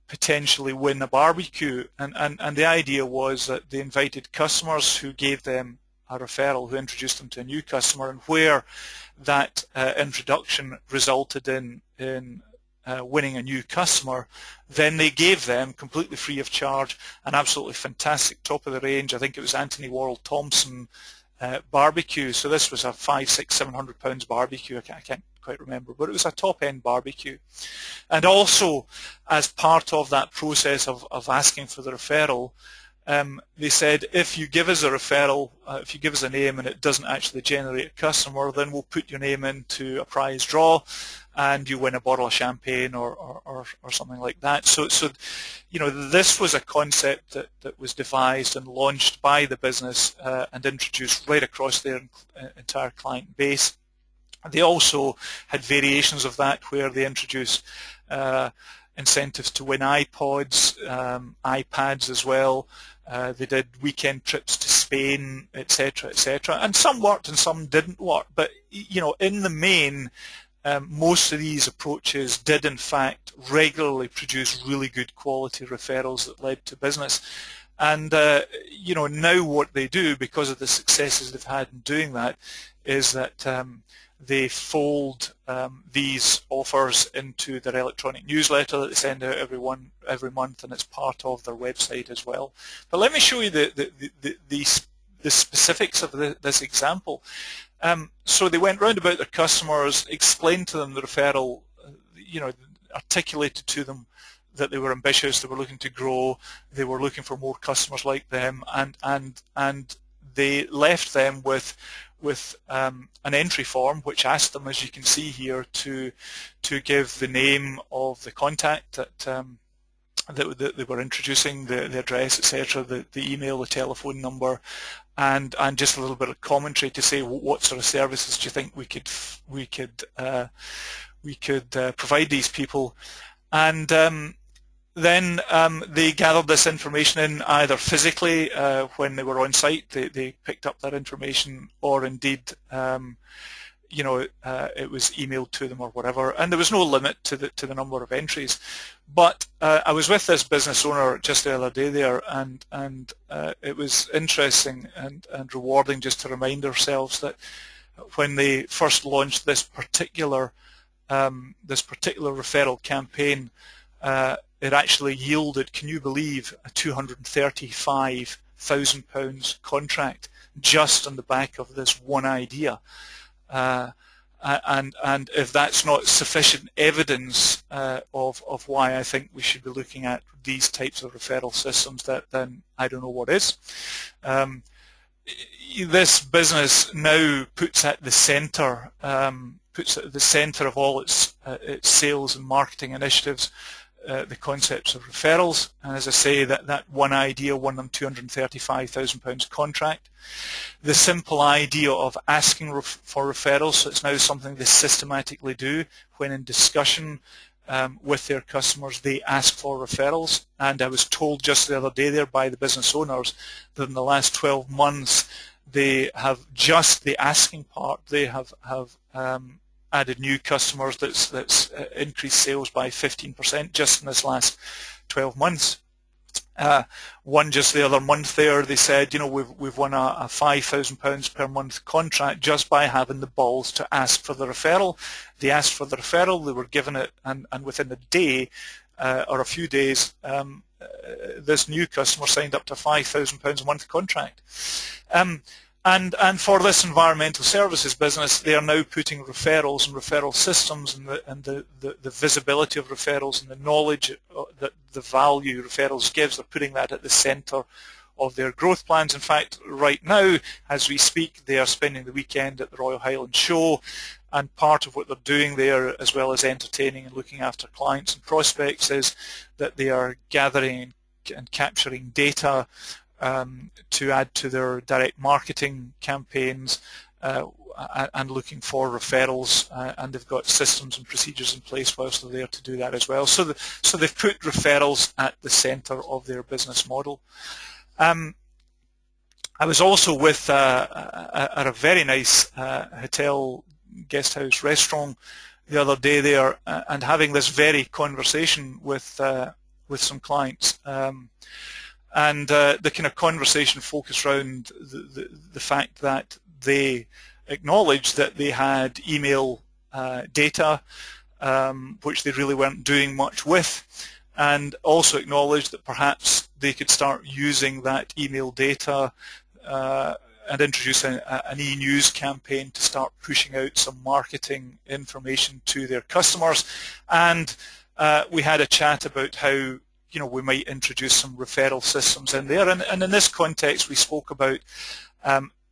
potentially win a barbecue. And the idea was that they invited customers who gave them a referral, who introduced them to a new customer, and where that introduction resulted in winning a new customer, then they gave them, completely free of charge, an absolutely fantastic top of the range, I think it was Anthony Worrell Thompson barbecue. So this was a 500, 600, £700 barbecue, I can't quite remember, but it was a top-end barbecue. And also, as part of that process of asking for the referral, they said, if you give us a referral, if you give us a name and it doesn't actually generate a customer, then we'll put your name into a prize draw and you win a bottle of champagne or something like that. So you know, this was a concept that was devised and launched by the business and introduced right across their entire client base. They also had variations of that where they introduced incentives to win iPods, iPads as well. They did weekend trips to Spain, etc., etc. And some worked and some didn't work. But you know, in the main, most of these approaches did in fact regularly produce really good quality referrals that led to business. And you know, now what they do, because of the successes they've had in doing that, is that they fold these offers into their electronic newsletter that they send out every month, and it's part of their website as well. But let me show you the specifics of this example. So they went round about their customers, explained to them the referral, you know, articulated to them that they were ambitious, they were looking to grow, they were looking for more customers like them, and they left them with an entry form which asked them, as you can see here, to give the name of the contact that they were introducing, the address, etc., the email, the telephone number, and just a little bit of commentary to say what sort of services do you think we could provide these people. And then they gathered this information in either physically when they were on site, they picked up that information, or indeed you know, it was emailed to them or whatever, and there was no limit to the number of entries. But I was with this business owner just the other day there, and it was interesting and rewarding just to remind ourselves that when they first launched this particular referral campaign, it actually yielded, can you believe, a £235,000 contract just on the back of this one idea. And if that's not sufficient evidence of why I think we should be looking at these types of referral systems, then I don't know what is. This business now puts at the center of all its sales and marketing initiatives the concepts of referrals, and as I say, that one idea won them £235,000 contract. The simple idea of asking for referrals, so it's now something they systematically do when in discussion with their customers, they ask for referrals. And I was told just the other day there by the business owners that in the last 12 months they have just the asking part, they have added new customers that's increased sales by 15% just in this last 12 months. One just the other month there, they said, you know, we've won a £5,000 per month contract just by having the balls to ask for the referral. They asked for the referral, they were given it, and within a day or a few days, this new customer signed up to a £5,000 a month contract. And for this environmental services business, they are now putting referrals and referral systems and the visibility of referrals and the knowledge that the value referrals gives. They're putting that at the centre of their growth plans. In fact, right now, as we speak, they are spending the weekend at the Royal Highland Show, and part of what they're doing there, as well as entertaining and looking after clients and prospects, is that they are gathering and capturing data to add to their direct marketing campaigns and looking for referrals, and they've got systems and procedures in place whilst they're there to do that as well. So they've put referrals at the centre of their business model. I was also with at a very nice hotel, guest house, restaurant the other day there, and having this very conversation with some clients. And the kind of conversation focused around the fact that they acknowledged that they had email data, which they really weren't doing much with, and also acknowledged that perhaps they could start using that email data and introduce an e-news campaign to start pushing out some marketing information to their customers. And we had a chat about how we might introduce some referral systems in there. And in this context, we spoke about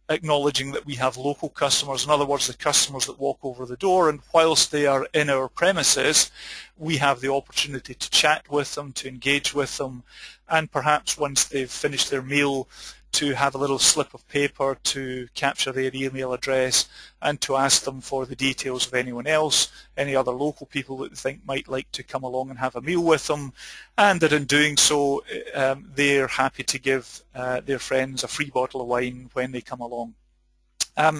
acknowledging that we have local customers, in other words, the customers that walk over the door, and whilst they are in our premises, we have the opportunity to chat with them, to engage with them, and perhaps once they've finished their meal, to have a little slip of paper to capture their email address and to ask them for the details of anyone else, any other local people that they think might like to come along and have a meal with them, and that in doing so they're happy to give their friends a free bottle of wine when they come along.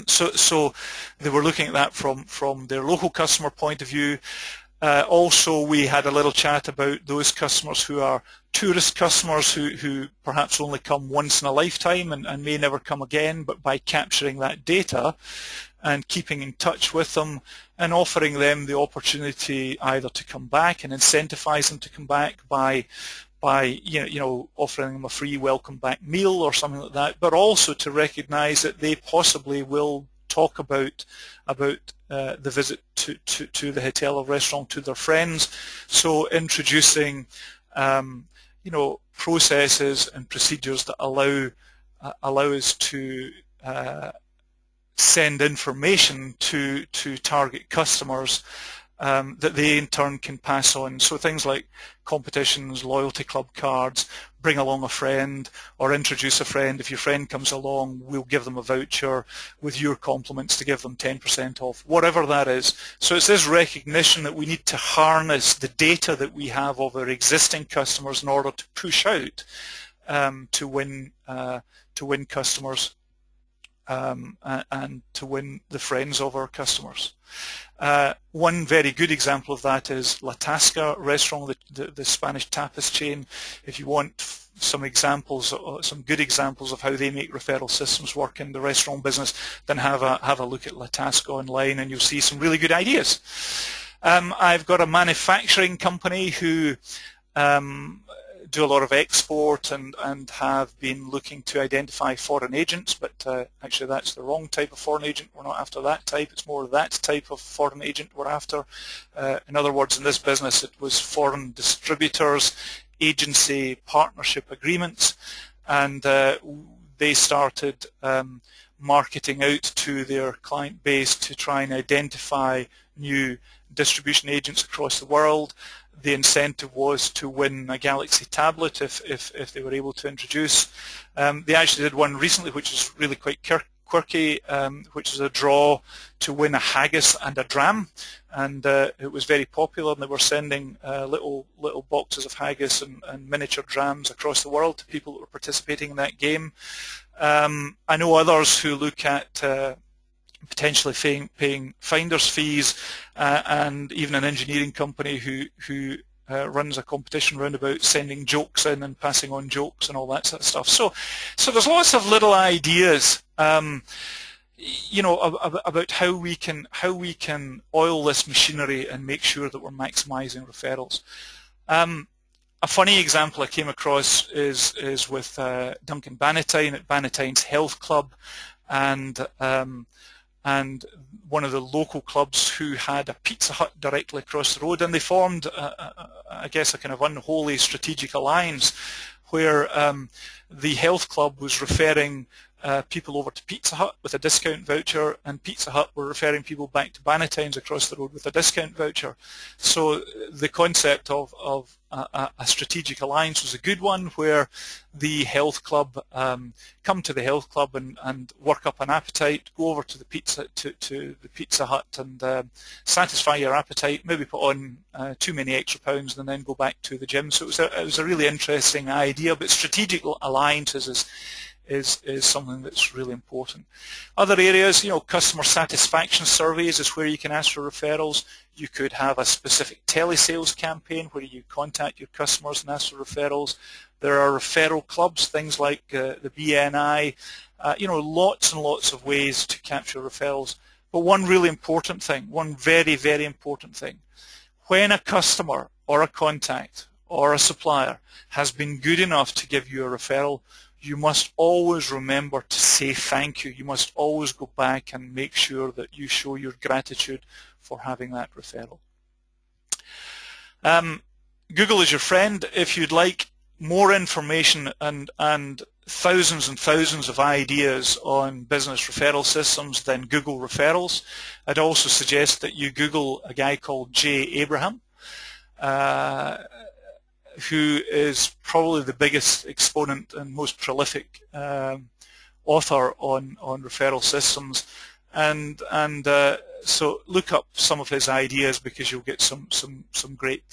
So they were looking at that from their local customer point of view. Also, we had a little chat about those customers who are tourist customers who perhaps only come once in a lifetime and may never come again, but by capturing that data and keeping in touch with them and offering them the opportunity either to come back and incentivize them to come back by offering them a free welcome back meal or something like that, but also to recognize that they possibly will talk about the visit to the hotel or restaurant to their friends. So introducing processes and procedures that allow us to send information to target customers that they in turn can pass on. So things like competitions, loyalty club cards, bring along a friend or introduce a friend. If your friend comes along, we'll give them a voucher with your compliments to give them 10% off, whatever that is. So it's this recognition that we need to harness the data that we have of our existing customers in order to push out to win customers and to win the friends of our customers. One very good example of that is La Tasca restaurant, the Spanish tapas chain. If you want some examples, some good examples of how they make referral systems work in the restaurant business, then have a look at La Tasca online and you'll see some really good ideas. I've got a manufacturing company who do a lot of export and have been looking to identify foreign agents, but actually that's the wrong type of foreign agent. We're not after that type. It's more that type of foreign agent we're after. In other words, in this business, it was foreign distributors, agency partnership agreements, and they started marketing out to their client base to try and identify new distribution agents across the world. The incentive was to win a Galaxy tablet if they were able to introduce. They actually did one recently which is really quite quirky, which is a draw to win a haggis and a dram, and it was very popular, and they were sending little boxes of haggis and miniature drams across the world to people that were participating in that game. I know others who look at potentially paying finder's fees, and even an engineering company who runs a competition round about sending jokes in and passing on jokes and all that sort of stuff. So there's lots of little ideas, about how we can oil this machinery and make sure that we're maximising referrals. A funny example I came across is with Duncan Bannatyne at Bannatyne's Health Club. and one of the local clubs who had a Pizza Hut directly across the road, and they formed, I guess, a kind of unholy strategic alliance where the health club was referring people over to Pizza Hut with a discount voucher, and Pizza Hut were referring people back to Bannatynes across the road with a discount voucher. So the concept of a strategic alliance was a good one, where the health club come to the health club and work up an appetite, go over to the Pizza Hut and satisfy your appetite, maybe put on too many extra pounds and then go back to the gym. So it was a really interesting idea, but strategic alliances is something that's really important. Other areas, customer satisfaction surveys is where you can ask for referrals. You could have a specific telesales campaign where you contact your customers and ask for referrals. There are referral clubs, things like the BNI, lots and lots of ways to capture referrals. But one really important thing, one very, very important thing, when a customer or a contact or a supplier has been good enough to give you a referral, you must always remember to say thank you. You must always go back and make sure that you show your gratitude for having that referral. Google is your friend. If you'd like more information and thousands of ideas on business referral systems, then Google referrals. I'd also suggest that you Google a guy called Jay Abraham, who is probably the biggest exponent and most prolific author on referral systems, and so look up some of his ideas, because you'll get some great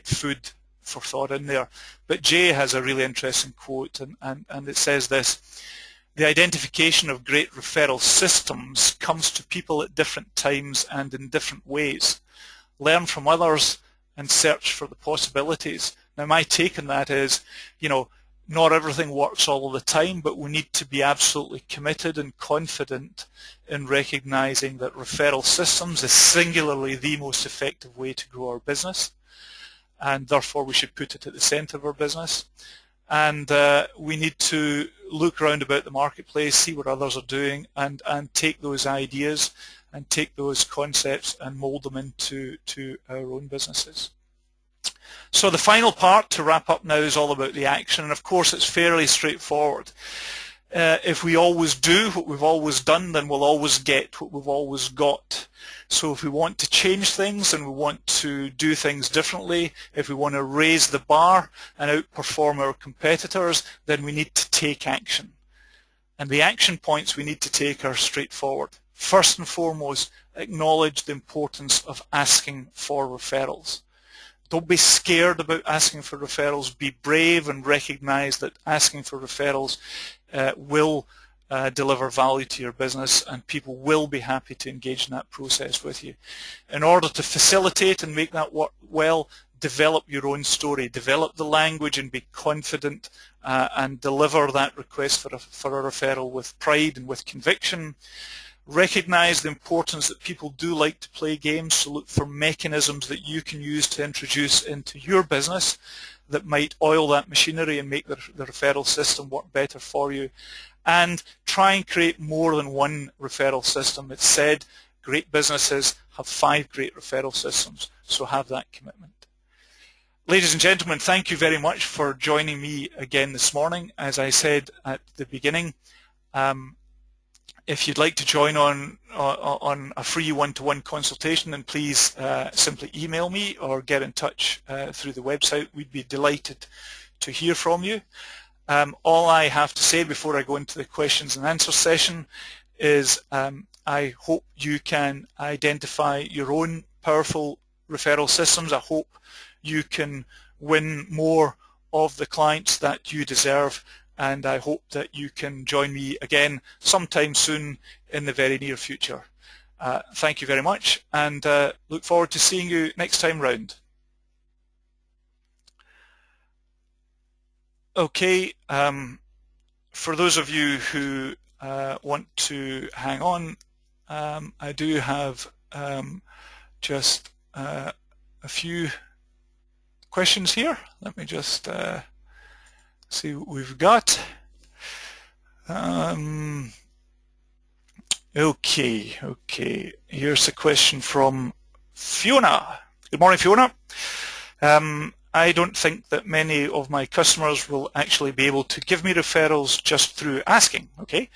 food for thought in there. But Jay has a really interesting quote, and it says this: "The identification of great referral systems comes to people at different times and in different ways. Learn from others and search for the possibilities." Now, my take on that is, not everything works all of the time, but we need to be absolutely committed and confident in recognizing that referral systems is singularly the most effective way to grow our business, and therefore we should put it at the center of our business. And we need to look around about the marketplace, see what others are doing, and take those ideas and take those concepts and mold them into our own businesses. So the final part to wrap up now is all about the action, and of course it's fairly straightforward. If we always do what we've always done, then we'll always get what we've always got. So if we want to change things and we want to do things differently, if we want to raise the bar and outperform our competitors, then we need to take action. And the action points we need to take are straightforward. First and foremost, acknowledge the importance of asking for referrals. Don't be scared about asking for referrals. Be brave and recognize that asking for referrals will deliver value to your business, and people will be happy to engage in that process with you. In order to facilitate and make that work well, develop your own story. Develop the language and be confident and deliver that request for a referral with pride and with conviction. Recognize the importance that people do like to play games, so look for mechanisms that you can use to introduce into your business that might oil that machinery and make the referral system work better for you. And try and create more than one referral system. It's said great businesses have 5 great referral systems, so have that commitment. Ladies and gentlemen, thank you very much for joining me again this morning. As I said at the beginning, if you'd like to join on a free one-to-one consultation, then please simply email me or get in touch through the website. We'd be delighted to hear from you. All I have to say before I go into the questions and answer session is I hope you can identify your own powerful referral systems. I hope you can win more of the clients that you deserve, and I hope that you can join me again sometime soon in the very near future. Thank you very much, and look forward to seeing you next time round. Okay, for those of you who want to hang on, I do have just a few questions here. Let me just see what we've got. Okay. Here's a question from Fiona. Good morning, Fiona. I don't think that many of my customers will actually be able to give me referrals just through asking, okay?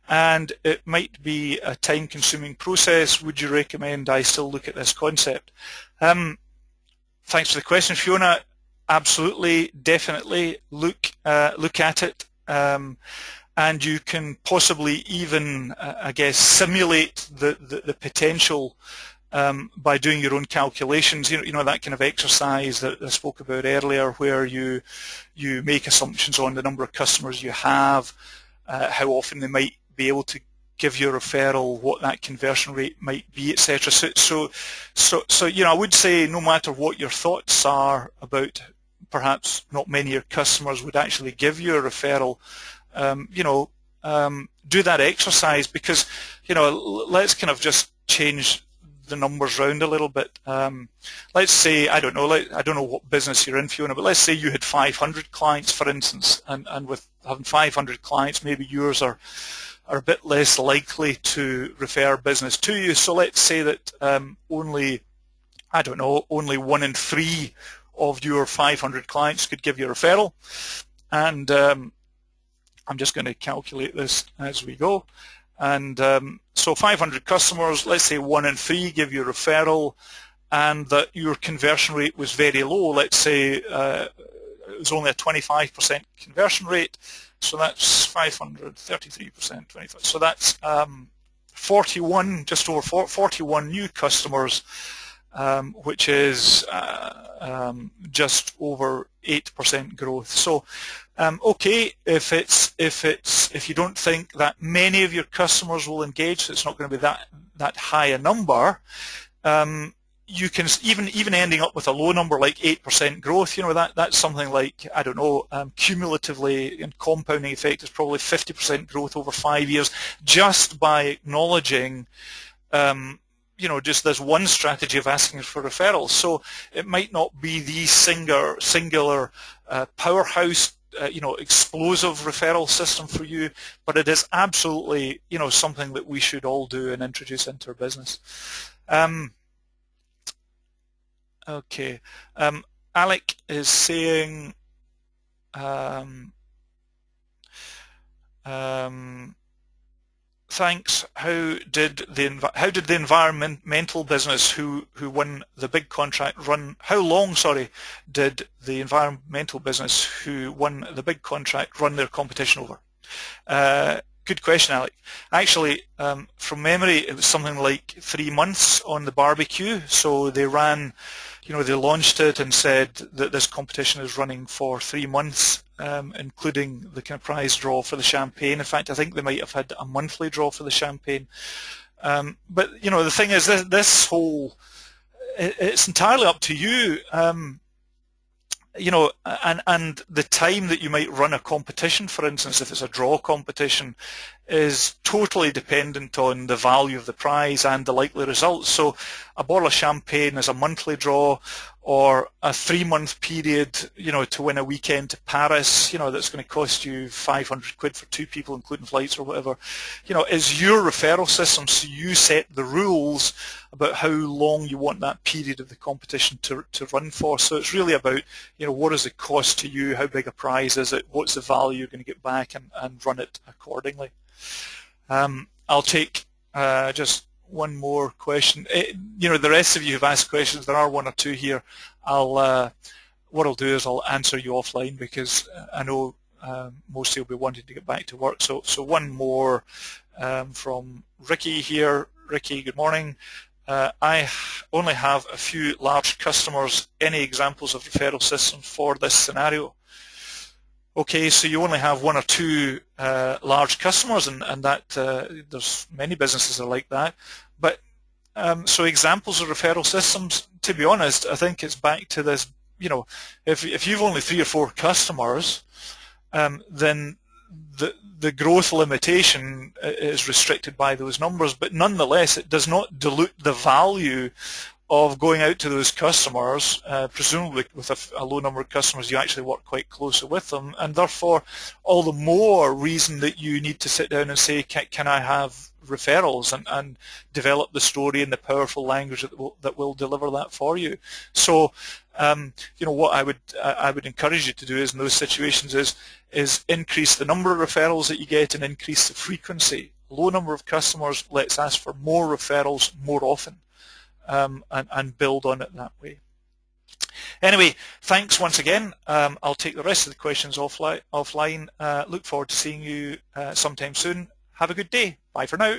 And it might be a time-consuming process. Would you recommend I still look at this concept? Thanks for the question, Fiona. Absolutely, definitely look at it. And you can possibly even, I guess, simulate the potential by doing your own calculations. You know that kind of exercise that I spoke about earlier, where you make assumptions on the number of customers you have, how often they might be able to give you a referral, what that conversion rate might be, etc. So you know, I would say no matter what your thoughts are about perhaps not many of your customers would actually give you a referral, do that exercise, because, you know, let's kind of just change the numbers around a little bit. Let's say, I don't know what business you're in, Fiona, but let's say you had 500 clients, for instance, and with having 500 clients, maybe yours are a bit less likely to refer business to you. So let's say that only 1 in 3 of your 500 clients could give you a referral. And I'm just going to calculate this as we go. And so 500 customers, let's say 1 in 3 give you a referral, and that your conversion rate was very low. Let's say it was only a 25% conversion rate. So that's 500, 33%, 25. So that's 41, just over 41 new customers, which is just over 8% growth. So, okay, if you don't think that many of your customers will engage, so it's not going to be that high a number. You can even ending up with a low number like 8% growth. You know, that's something like, I don't know, cumulatively in compounding effect is probably 50% growth over 5 years, just by acknowledging just this one strategy of asking for referrals. So it might not be the singular powerhouse, explosive referral system for you, but it is absolutely, something that we should all do and introduce into our business. Okay. Alec is saying, thanks. How did the environmental business who won the big contract run? How long, did the environmental business who won the big contract run their competition over? Good question, Alec. Actually, from memory, it was something like 3 months on the barbecue. So they ran, they launched it and said that this competition is running for 3 months, including the kind of prize draw for the champagne. In fact, I think they might have had a monthly draw for the champagne. But the thing is, this whole, it's entirely up to you. And the time that you might run a competition, for instance, if it's a draw competition, is totally dependent on the value of the prize and the likely results. So a bottle of champagne is a monthly draw, or a 3-month period, to win a weekend to Paris, that's going to cost you 500 quid for 2 people, including flights or whatever, is your referral system. So you set the rules about how long you want that period of the competition to run for. So it's really about, what is the cost to you, how big a prize is it, what's the value you're going to get back, and run it accordingly. I'll take just one more question. The rest of you have asked questions. There are 1 or 2 here. What I'll do is I'll answer you offline, because I know most of you will be wanting to get back to work. So one more from Ricky here. Ricky, good morning. I only have a few large customers. Any examples of referral systems for this scenario? Okay, so you only have 1 or 2 large customers, and that there's many businesses that are like that. But so examples of referral systems, to be honest, I think it's back to this. If you've only 3 or 4 customers, then the growth limitation is restricted by those numbers. But nonetheless, it does not dilute the value of going out to those customers, presumably with a low number of customers, you actually work quite closely with them, and therefore all the more reason that you need to sit down and say, can I have referrals, and develop the story in the powerful language that will deliver that for you. So what I would encourage you to do is in those situations is increase the number of referrals that you get and increase the frequency. Low number of customers, let's ask for more referrals more often, and build on it that way. Anyway, thanks once again. I'll take the rest of the questions offline. Look forward to seeing you sometime soon. Have a good day. Bye for now.